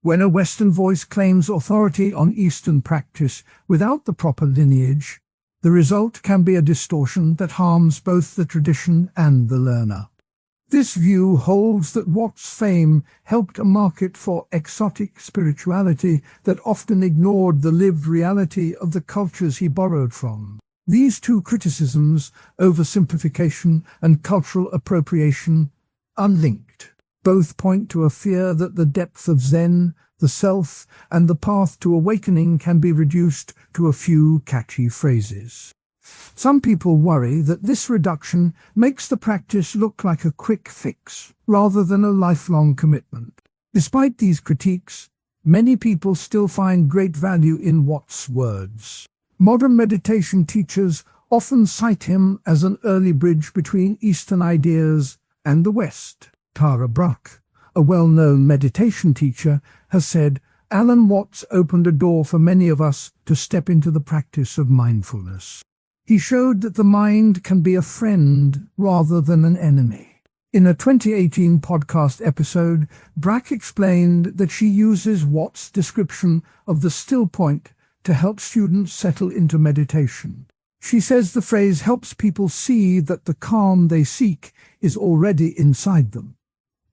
"When a Western voice claims authority on Eastern practice without the proper lineage, the result can be a distortion that harms both the tradition and the learner." This view holds that Watts' fame helped a market for exotic spirituality that often ignored the lived reality of the cultures he borrowed from. These two criticisms, oversimplification and cultural appropriation, are linked. Both point to a fear that the depth of Zen, the self, and the path to awakening can be reduced to a few catchy phrases. Some people worry that this reduction makes the practice look like a quick fix, rather than a lifelong commitment. Despite these critiques, many people still find great value in Watts' words. Modern meditation teachers often cite him as an early bridge between Eastern ideas and the West. Tara Brach, a well-known meditation teacher, has said, "Alan Watts opened a door for many of us to step into the practice of mindfulness. He showed that the mind can be a friend rather than an enemy." In a 2018 podcast episode, Brach explained that she uses Watts' description of the still point to help students settle into meditation. She says the phrase helps people see that the calm they seek is already inside them.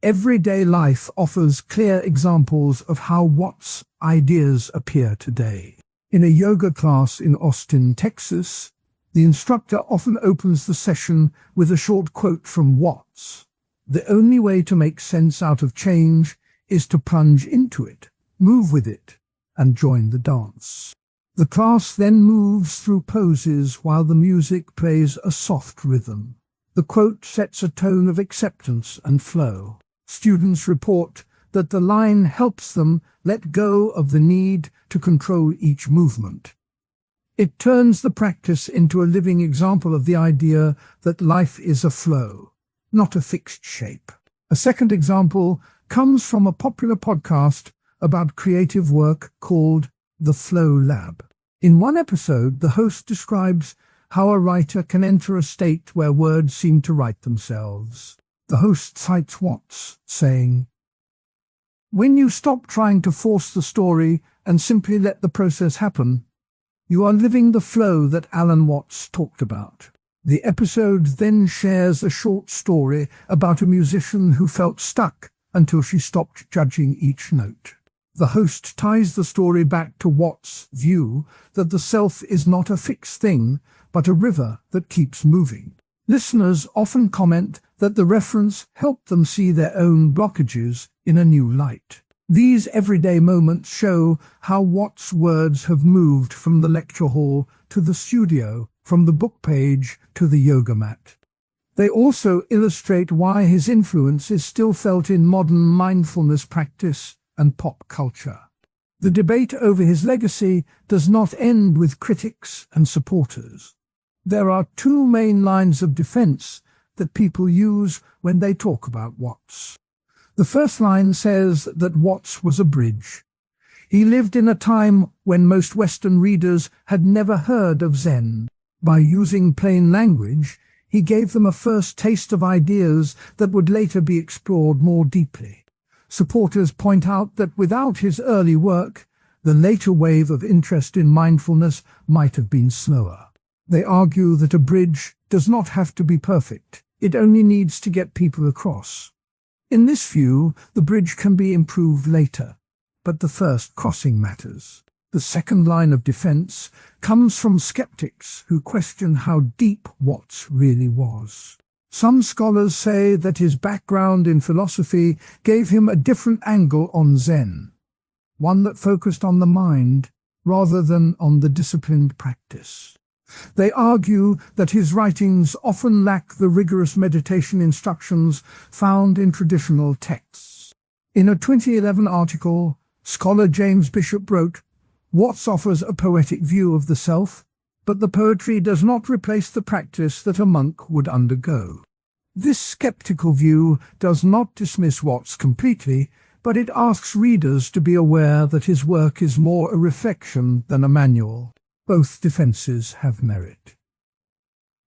Everyday life offers clear examples of how Watts' ideas appear today. In a yoga class in Austin, Texas, the instructor often opens the session with a short quote from Watts. "The only way to make sense out of change is to plunge into it, move with it, and join the dance." The class then moves through poses while the music plays a soft rhythm. The quote sets a tone of acceptance and flow. Students report that the line helps them let go of the need to control each movement. It turns the practice into a living example of the idea that life is a flow, not a fixed shape. A second example comes from a popular podcast about creative work called The Flow Lab. In one episode, the host describes how a writer can enter a state where words seem to write themselves. The host cites Watts, saying, When you stop trying to force the story and simply let the process happen, you are living the flow that Alan Watts talked about. The episode then shares a short story about a musician who felt stuck until she stopped judging each note. The host ties the story back to Watts' view that the self is not a fixed thing, but a river that keeps moving. Listeners often comment that the reference helped them see their own blockages in a new light. These everyday moments show how Watts' words have moved from the lecture hall to the studio, from the book page to the yoga mat. They also illustrate why his influence is still felt in modern mindfulness practice and pop culture. The debate over his legacy does not end with critics and supporters. There are two main lines of defense that people use when they talk about Watts. The first line says that Watts was a bridge. He lived in a time when most Western readers had never heard of Zen. By using plain language, he gave them a first taste of ideas that would later be explored more deeply. Supporters point out that without his early work, the later wave of interest in mindfulness might have been slower. They argue that a bridge does not have to be perfect. It only needs to get people across. In this view, the bridge can be improved later, but the first crossing matters. The second line of defense comes from skeptics who question how deep Watts really was. Some scholars say that his background in philosophy gave him a different angle on Zen, one that focused on the mind rather than on the disciplined practice. They argue that his writings often lack the rigorous meditation instructions found in traditional texts. In a 2011 article, scholar James Bishop wrote, "Watts offers a poetic view of the self, but the poetry does not replace the practice that a monk would undergo." This skeptical view does not dismiss Watts completely, but it asks readers to be aware that his work is more a reflection than a manual. Both defenses have merit.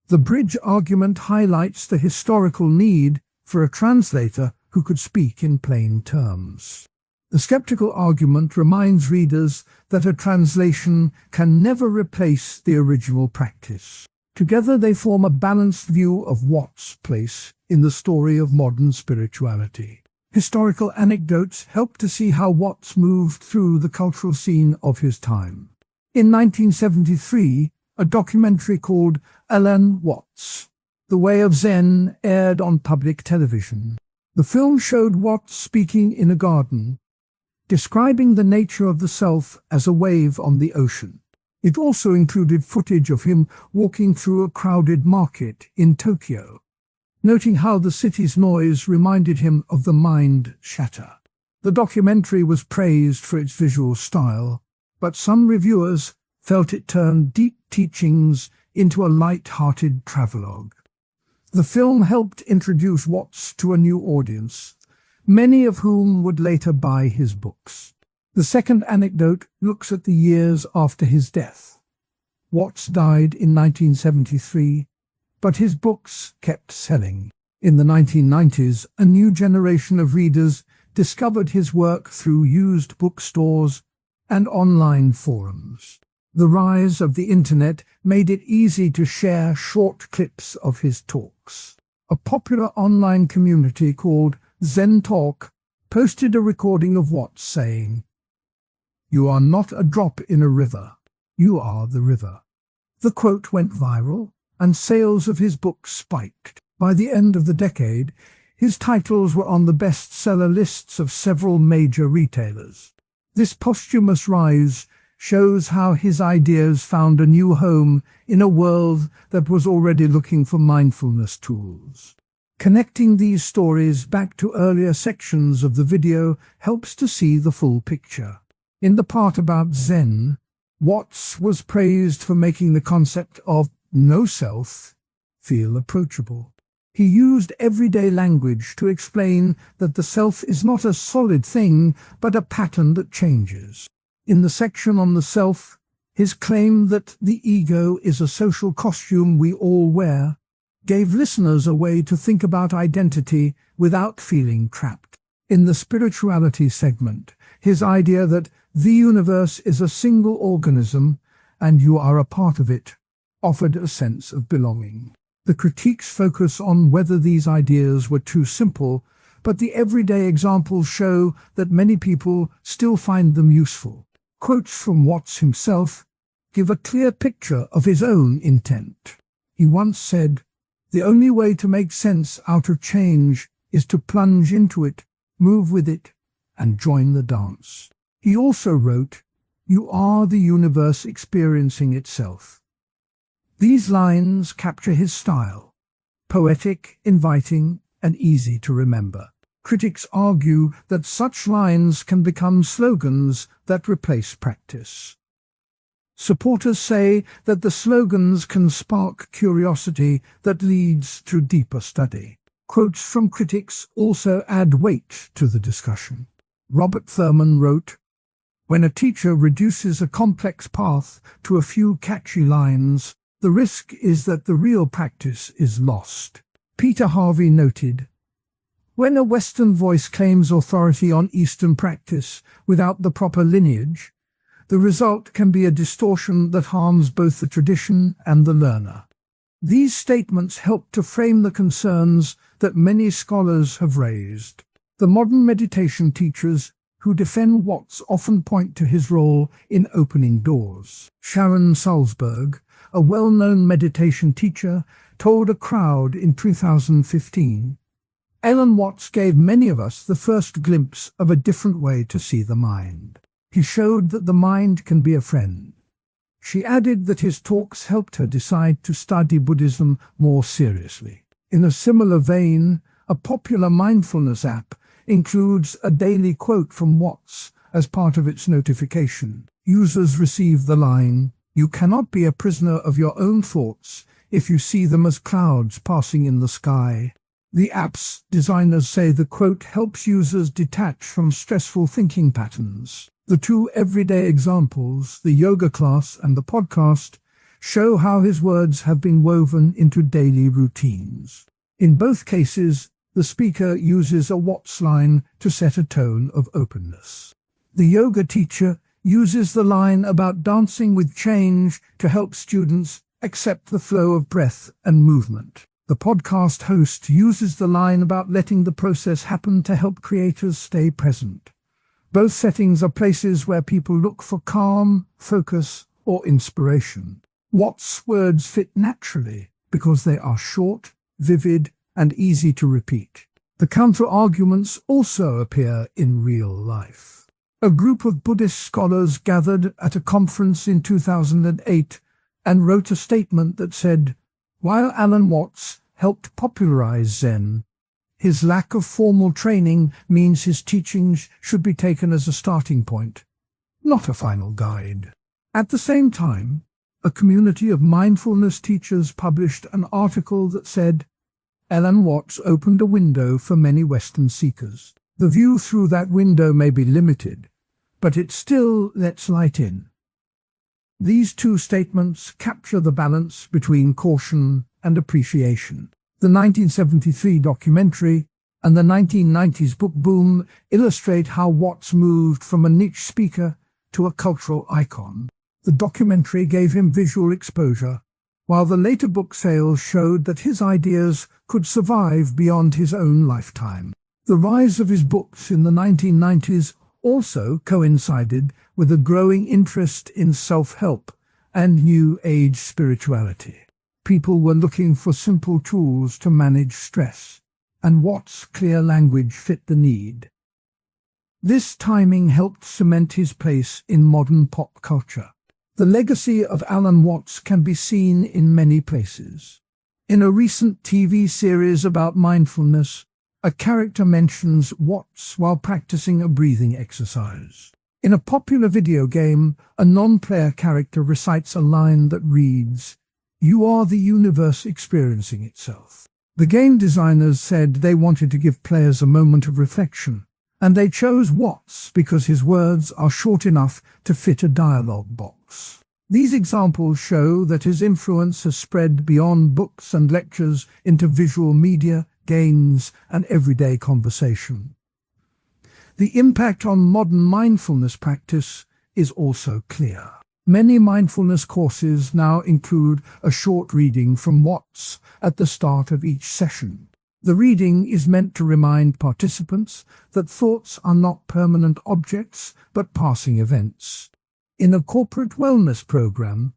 The bridge argument highlights the historical need for a translator who could speak in plain terms. The skeptical argument reminds readers that a translation can never replace the original practice. Together they form a balanced view of Watts' place in the story of modern spirituality. Historical anecdotes help to see how Watts moved through the cultural scene of his time. In 1973, a documentary called Alan Watts, The Way of Zen, aired on public television. The film showed Watts speaking in a garden, describing the nature of the self as a wave on the ocean. It also included footage of him walking through a crowded market in Tokyo, noting how the city's noise reminded him of the mind shatter. The documentary was praised for its visual style, but some reviewers felt it turned deep teachings into a light-hearted travelogue. The film helped introduce Watts to a new audience, many of whom would later buy his books. The second anecdote looks at the years after his death. Watts died in 1973, but his books kept selling. In the 1990s, a new generation of readers discovered his work through used bookstores and online forums. The rise of the internet made it easy to share short clips of his talks. A popular online community called Zen Talk posted a recording of Watts saying, "You are not a drop in a river, you are the river." The quote went viral, and sales of his books spiked. By the end of the decade, his titles were on the bestseller lists of several major retailers. This posthumous rise shows how his ideas found a new home in a world that was already looking for mindfulness tools. Connecting these stories back to earlier sections of the video helps to see the full picture. In the part about Zen, Watts was praised for making the concept of no self feel approachable. He used everyday language to explain that the self is not a solid thing, but a pattern that changes. In the section on the self, his claim that the ego is a social costume we all wear gave listeners a way to think about identity without feeling trapped. In the spirituality segment, his idea that the universe is a single organism and you are a part of it offered a sense of belonging. The critiques focus on whether these ideas were too simple, but the everyday examples show that many people still find them useful. Quotes from Watts himself give a clear picture of his own intent. He once said, "The only way to make sense out of change is to plunge into it, move with it, and join the dance." He also wrote, "You are the universe experiencing itself." These lines capture his style, poetic, inviting, and easy to remember. Critics argue that such lines can become slogans that replace practice. Supporters say that the slogans can spark curiosity that leads to deeper study. Quotes from critics also add weight to the discussion. Robert Thurman wrote, "When a teacher reduces a complex path to a few catchy lines, the risk is that the real practice is lost." Peter Harvey noted, "When a Western voice claims authority on Eastern practice without the proper lineage, the result can be a distortion that harms both the tradition and the learner." These statements help to frame the concerns that many scholars have raised. The modern meditation teachers who defend Watts often point to his role in opening doors. Sharon Salzberg, a well-known meditation teacher, told a crowd in 2015, "Alan Watts gave many of us the first glimpse of a different way to see the mind. He showed that the mind can be a friend." She added that his talks helped her decide to study Buddhism more seriously. In a similar vein, a popular mindfulness app includes a daily quote from Watts as part of its notification. Users receive the line, "You cannot be a prisoner of your own thoughts if you see them as clouds passing in the sky." The app's designers say the quote helps users detach from stressful thinking patterns. The two everyday examples, the yoga class and the podcast, show how his words have been woven into daily routines. In both cases, the speaker uses a Watts line to set a tone of openness. The yoga teacher uses the line about dancing with change to help students accept the flow of breath and movement. The podcast host uses the line about letting the process happen to help creators stay present. Both settings are places where people look for calm, focus, or inspiration. Watts' words fit naturally because they are short, vivid, and easy to repeat. The counter-arguments also appear in real life. A group of Buddhist scholars gathered at a conference in 2008 and wrote a statement that said, "While Alan Watts helped popularize Zen, his lack of formal training means his teachings should be taken as a starting point, not a final guide." At the same time, a community of mindfulness teachers published an article that said, "Alan Watts opened a window for many Western seekers. The view through that window may be limited, but it still lets light in." These two statements capture the balance between caution and appreciation. The 1973 documentary and the 1990s book boom illustrate how Watts moved from a niche speaker to a cultural icon. The documentary gave him visual exposure, while the later book sales showed that his ideas could survive beyond his own lifetime. The rise of his books in the 1990s also coincided with a growing interest in self-help and New Age spirituality. People were looking for simple tools to manage stress, and Watts' clear language fit the need. This timing helped cement his place in modern pop culture. The legacy of Alan Watts can be seen in many places. In a recent TV series about mindfulness, a character mentions Watts while practicing a breathing exercise. In a popular video game, a non-player character recites a line that reads, "You are the universe experiencing itself." The game designers said they wanted to give players a moment of reflection, and they chose Watts because his words are short enough to fit a dialogue box. These examples show that his influence has spread beyond books and lectures into visual media, games, and everyday conversation. The impact on modern mindfulness practice is also clear. Many mindfulness courses now include a short reading from Watts at the start of each session. The reading is meant to remind participants that thoughts are not permanent objects but passing events. In a corporate wellness program,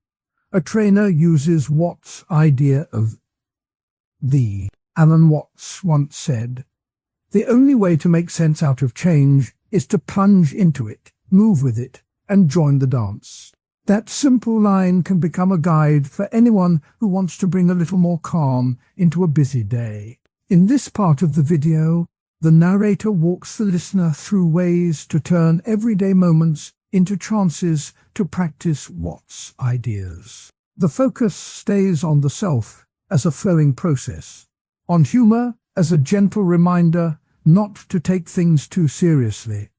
a trainer uses Watts' idea of the. Alan Watts once said, "The only way to make sense out of change is to plunge into it, move with it, and join the dance." That simple line can become a guide for anyone who wants to bring a little more calm into a busy day. In this part of the video, the narrator walks the listener through ways to turn everyday moments into chances to practice Watts' ideas. The focus stays on the self as a flowing process, on humor as a gentle reminder not to take things too seriously,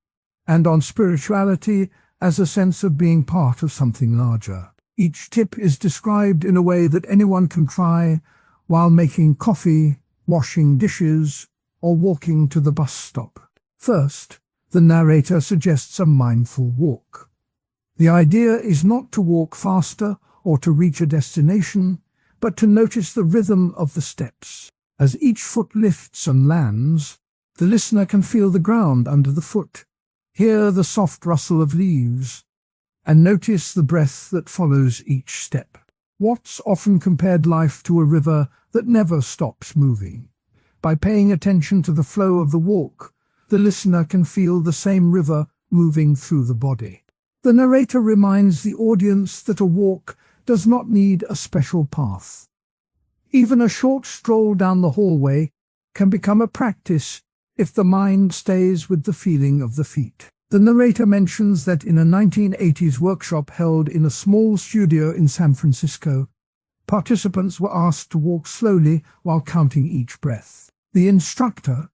and on spirituality as a sense of being part of something larger. Each tip is described in a way that anyone can try while making coffee, washing dishes, or walking to the bus stop. First, the narrator suggests a mindful walk. The idea is not to walk faster or to reach a destination, but to notice the rhythm of the steps. As each foot lifts and lands, the listener can feel the ground under the foot, hear the soft rustle of leaves, and notice the breath that follows each step. Watts often compared life to a river that never stops moving. By paying attention to the flow of the walk, the listener can feel the same river moving through the body. The narrator reminds the audience that a walk does not need a special path. Even a short stroll down the hallway can become a practice if the mind stays with the feeling of the feet. The narrator mentions that in a 1980s workshop held in a small studio in San Francisco, participants were asked to walk slowly while counting each breath. The instructor,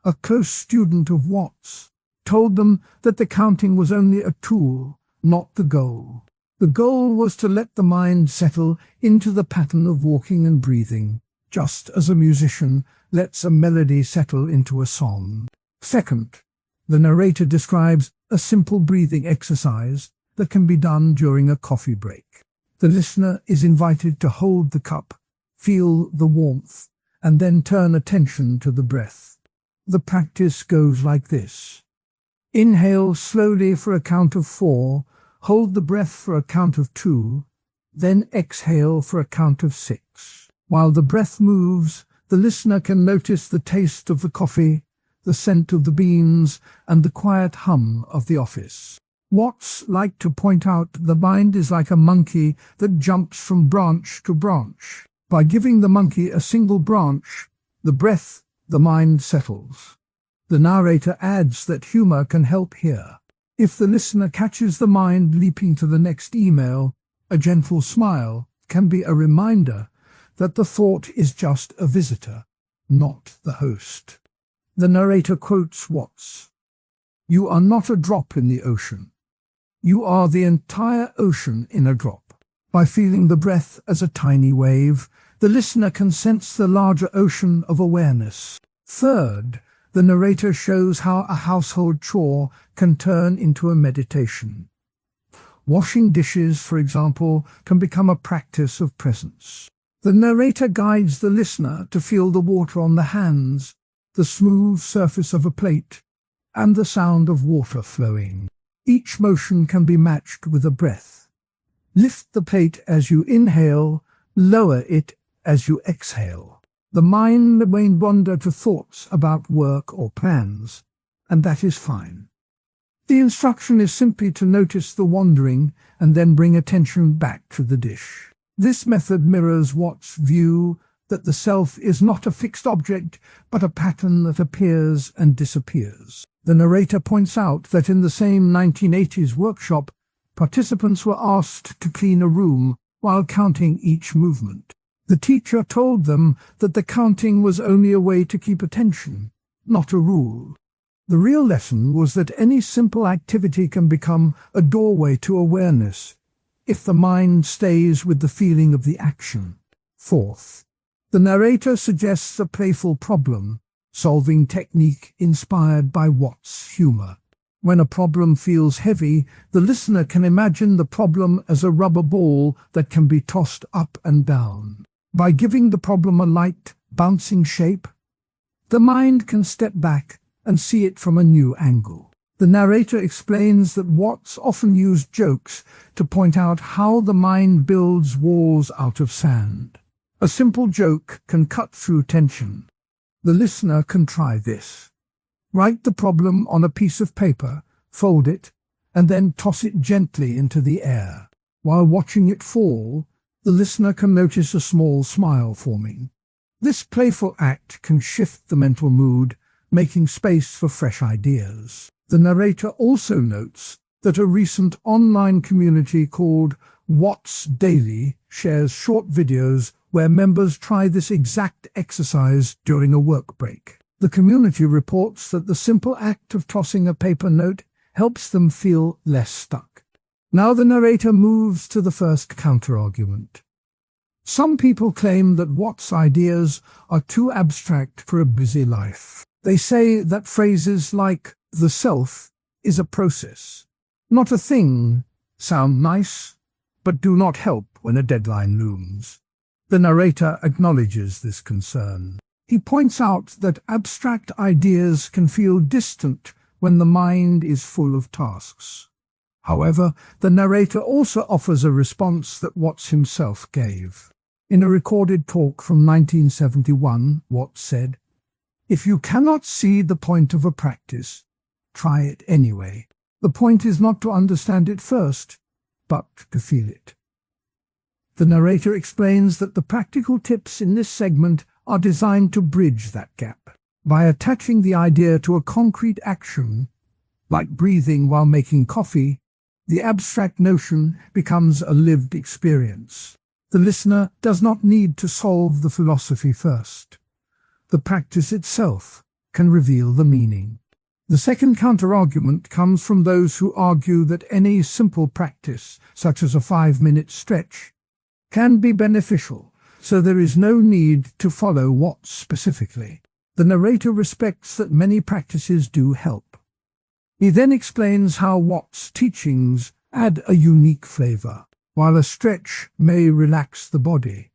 a close student of Watts, told them that the counting was only a tool, not the goal. The goal was to let the mind settle into the pattern of walking and breathing, just as a musician lets a melody settle into a song. Second, the narrator describes a simple breathing exercise that can be done during a coffee break. The listener is invited to hold the cup, feel the warmth, and then turn attention to the breath. The practice goes like this. Inhale slowly for a count of 4, hold the breath for a count of 2, then exhale for a count of 6. While the breath moves, the listener can notice the taste of the coffee, the scent of the beans, and the quiet hum of the office. Watts liked to point out the mind is like a monkey that jumps from branch to branch. By giving the monkey a single branch, the mind settles. The narrator adds that humor can help here. If the listener catches the mind leaping to the next email, a gentle smile can be a reminder that the thought is just a visitor, not the host. The narrator quotes Watts, "You are not a drop in the ocean. You are the entire ocean in a drop." By feeling the breath as a tiny wave, the listener can sense the larger ocean of awareness. Third, the narrator shows how a household chore can turn into a meditation. Washing dishes, for example, can become a practice of presence. The narrator guides the listener to feel the water on the hands, the smooth surface of a plate, and the sound of water flowing. Each motion can be matched with a breath. Lift the plate as you inhale, lower it as you exhale. The mind may wander to thoughts about work or plans, and that is fine. The instruction is simply to notice the wandering and then bring attention back to the dish. This method mirrors Watts' view that the self is not a fixed object, but a pattern that appears and disappears. The narrator points out that in the same 1980s workshop, participants were asked to clean a room while counting each movement. The teacher told them that the counting was only a way to keep attention, not a rule. The real lesson was that any simple activity can become a doorway to awareness if the mind stays with the feeling of the action. Fourth, the narrator suggests a playful problem solving technique inspired by Watts' humor. When a problem feels heavy, the listener can imagine the problem as a rubber ball that can be tossed up and down. By giving the problem a light, bouncing shape, the mind can step back and see it from a new angle. The narrator explains that Watts often used jokes to point out how the mind builds walls out of sand. A simple joke can cut through tension. The listener can try this. Write the problem on a piece of paper, fold it, and then toss it gently into the air. While watching it fall, the listener can notice a small smile forming. This playful act can shift the mental mood, making space for fresh ideas. The narrator also notes that a recent online community called Watts Daily shares short videos where members try this exact exercise during a work break. The community reports that the simple act of tossing a paper note helps them feel less stuck. Now the narrator moves to the first counter-argument. Some people claim that Watts' ideas are too abstract for a busy life. They say that phrases like "the self is a process, not a thing," sound nice, but do not help when a deadline looms. The narrator acknowledges this concern. He points out that abstract ideas can feel distant when the mind is full of tasks. However, the narrator also offers a response that Watts himself gave. In a recorded talk from 1971, Watts said, "If you cannot see the point of a practice, try it anyway. The point is not to understand it first, but to feel it." The narrator explains that the practical tips in this segment are designed to bridge that gap. By attaching the idea to a concrete action, like breathing while making coffee, the abstract notion becomes a lived experience. The listener does not need to solve the philosophy first. The practice itself can reveal the meaning. The second counter-argument comes from those who argue that any simple practice, such as a 5-minute stretch, can be beneficial, so there is no need to follow Watts specifically. The narrator respects that many practices do help. He then explains how Watts' teachings add a unique flavor. While a stretch may relax the body,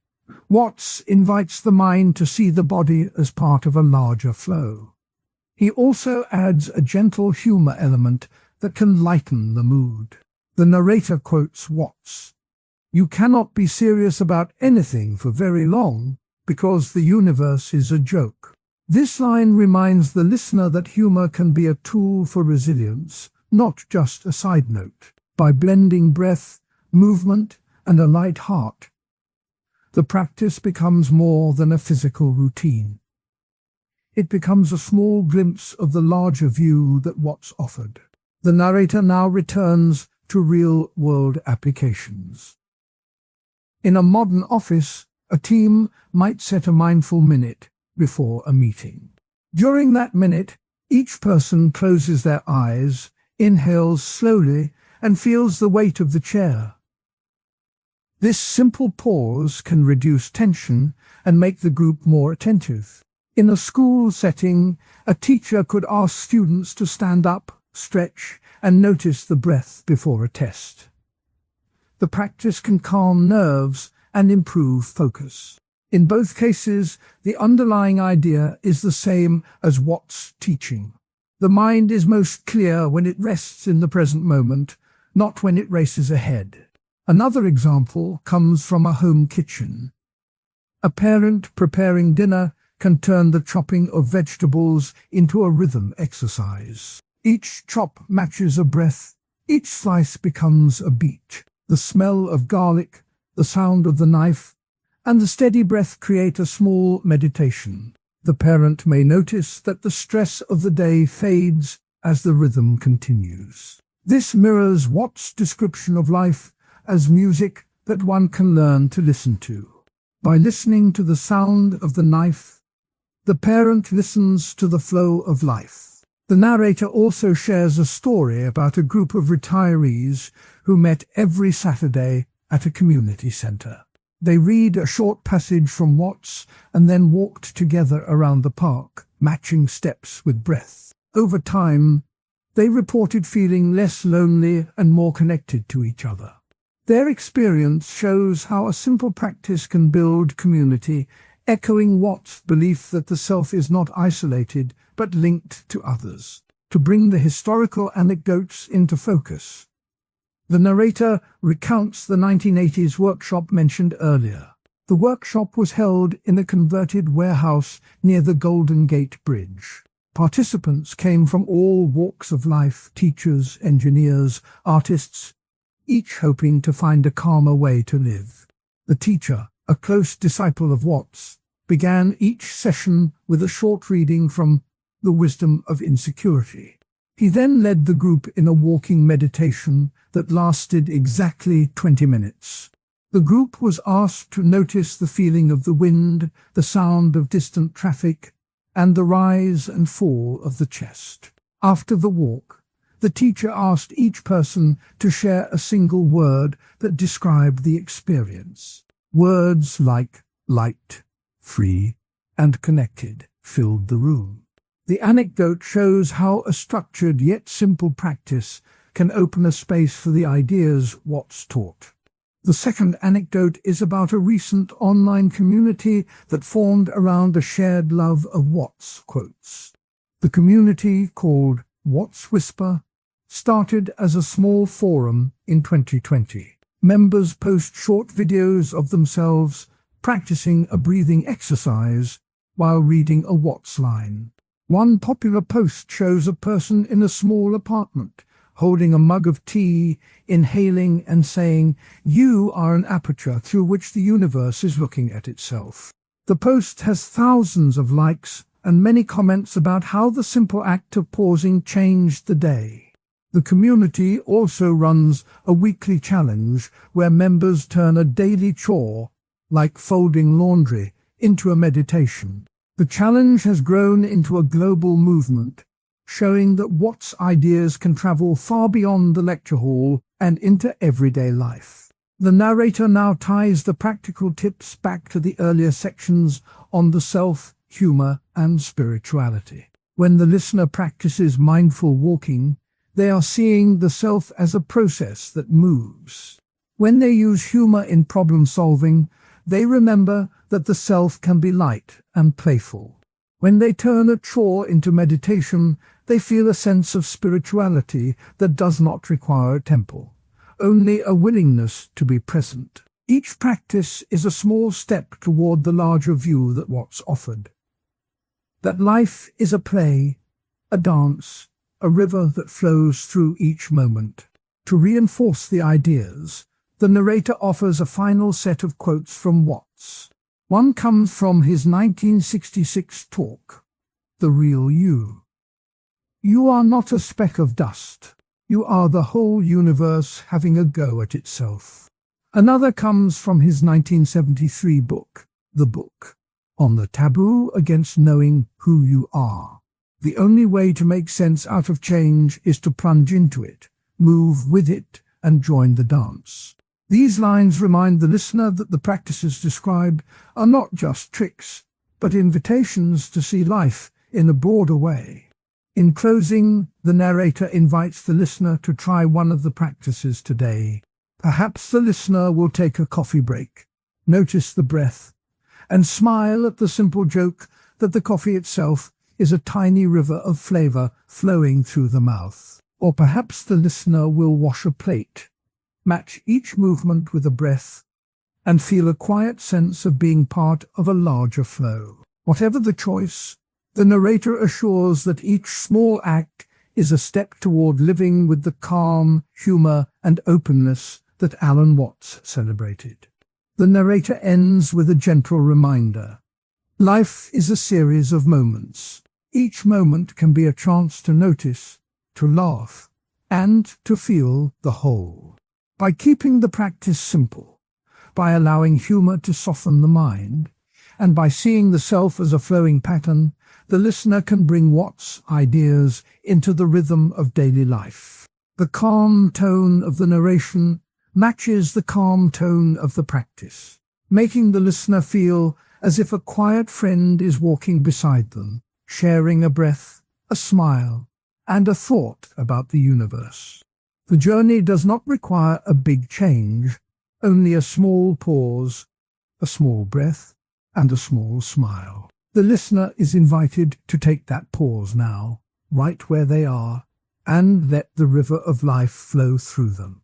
Watts invites the mind to see the body as part of a larger flow. He also adds a gentle humor element that can lighten the mood. The narrator quotes Watts, "You cannot be serious about anything for very long because the universe is a joke." This line reminds the listener that humor can be a tool for resilience, not just a side note. By blending breath, movement, and a light heart, the practice becomes more than a physical routine. It becomes a small glimpse of the larger view that Watts offered. The narrator now returns to real-world applications. In a modern office, a team might set a mindful minute before a meeting. During that minute, each person closes their eyes, inhales slowly, and feels the weight of the chair. This simple pause can reduce tension and make the group more attentive. In a school setting, a teacher could ask students to stand up, stretch, and notice the breath before a test. The practice can calm nerves and improve focus. In both cases, the underlying idea is the same as Watts' teaching. The mind is most clear when it rests in the present moment, not when it races ahead. Another example comes from a home kitchen. A parent preparing dinner can turn the chopping of vegetables into a rhythm exercise. Each chop matches a breath, each slice becomes a beat. The smell of garlic, the sound of the knife, and the steady breath create a small meditation. The parent may notice that the stress of the day fades as the rhythm continues. This mirrors Watts' description of life as music that one can learn to listen to. By listening to the sound of the knife, the parent listens to the flow of life. The narrator also shares a story about a group of retirees who met every Saturday at a community center. They read a short passage from Watts and then walked together around the park, matching steps with breath. Over time, they reported feeling less lonely and more connected to each other. Their experience shows how a simple practice can build community, echoing Watts' belief that the self is not isolated but linked to others. To bring the historical anecdotes into focus, the narrator recounts the 1980s workshop mentioned earlier. The workshop was held in a converted warehouse near the Golden Gate Bridge. Participants came from all walks of life: teachers, engineers, artists, each hoping to find a calmer way to live. The teacher, a close disciple of Watts, began each session with a short reading from The Wisdom of Insecurity. He then led the group in a walking meditation that lasted exactly 20 minutes. The group was asked to notice the feeling of the wind, the sound of distant traffic, and the rise and fall of the chest. After the walk, the teacher asked each person to share a single word that described the experience. Words like light, free, and connected filled the room. The anecdote shows how a structured yet simple practice can open a space for the ideas Watts taught. The second anecdote is about a recent online community that formed around a shared love of Watts' quotes. The community, called Watts Whisper, started as a small forum in 2020. Members post short videos of themselves practicing a breathing exercise while reading a Watts line. One popular post shows a person in a small apartment holding a mug of tea, inhaling and saying, "You are an aperture through which the universe is looking at itself." The post has thousands of likes and many comments about how the simple act of pausing changed the day. The community also runs a weekly challenge where members turn a daily chore, like folding laundry, into a meditation. The challenge has grown into a global movement, showing that Watts' ideas can travel far beyond the lecture hall and into everyday life. The narrator now ties the practical tips back to the earlier sections on the self, humor, and spirituality. When the listener practices mindful walking, they are seeing the self as a process that moves. When they use humor in problem solving, they remember that the self can be light and playful. When they turn a chore into meditation, they feel a sense of spirituality that does not require a temple, only a willingness to be present. Each practice is a small step toward the larger view that Watts offered. That life is a play, a dance, a river that flows through each moment. To reinforce the ideas, the narrator offers a final set of quotes from Watts. One comes from his 1966 talk, The Real You. "You are not a speck of dust. You are the whole universe having a go at itself." Another comes from his 1973 book, The Book, on the taboo against knowing who you are. "The only way to make sense out of change is to plunge into it, move with it, and join the dance." These lines remind the listener that the practices described are not just tricks, but invitations to see life in a broader way. In closing, the narrator invites the listener to try one of the practices today. Perhaps the listener will take a coffee break, notice the breath, and smile at the simple joke that the coffee itself is a tiny river of flavor flowing through the mouth. Or perhaps the listener will wash a plate, match each movement with a breath, and feel a quiet sense of being part of a larger flow. Whatever the choice, the narrator assures that each small act is a step toward living with the calm, humor, and openness that Alan Watts celebrated. The narrator ends with a gentle reminder. Life is a series of moments. Each moment can be a chance to notice, to laugh, and to feel the whole. By keeping the practice simple, by allowing humor to soften the mind, and by seeing the self as a flowing pattern, the listener can bring Watts' ideas into the rhythm of daily life. The calm tone of the narration matches the calm tone of the practice, making the listener feel as if a quiet friend is walking beside them, sharing a breath, a smile, and a thought about the universe. The journey does not require a big change, only a small pause, a small breath, and a small smile. The listener is invited to take that pause now, right where they are, and let the river of life flow through them.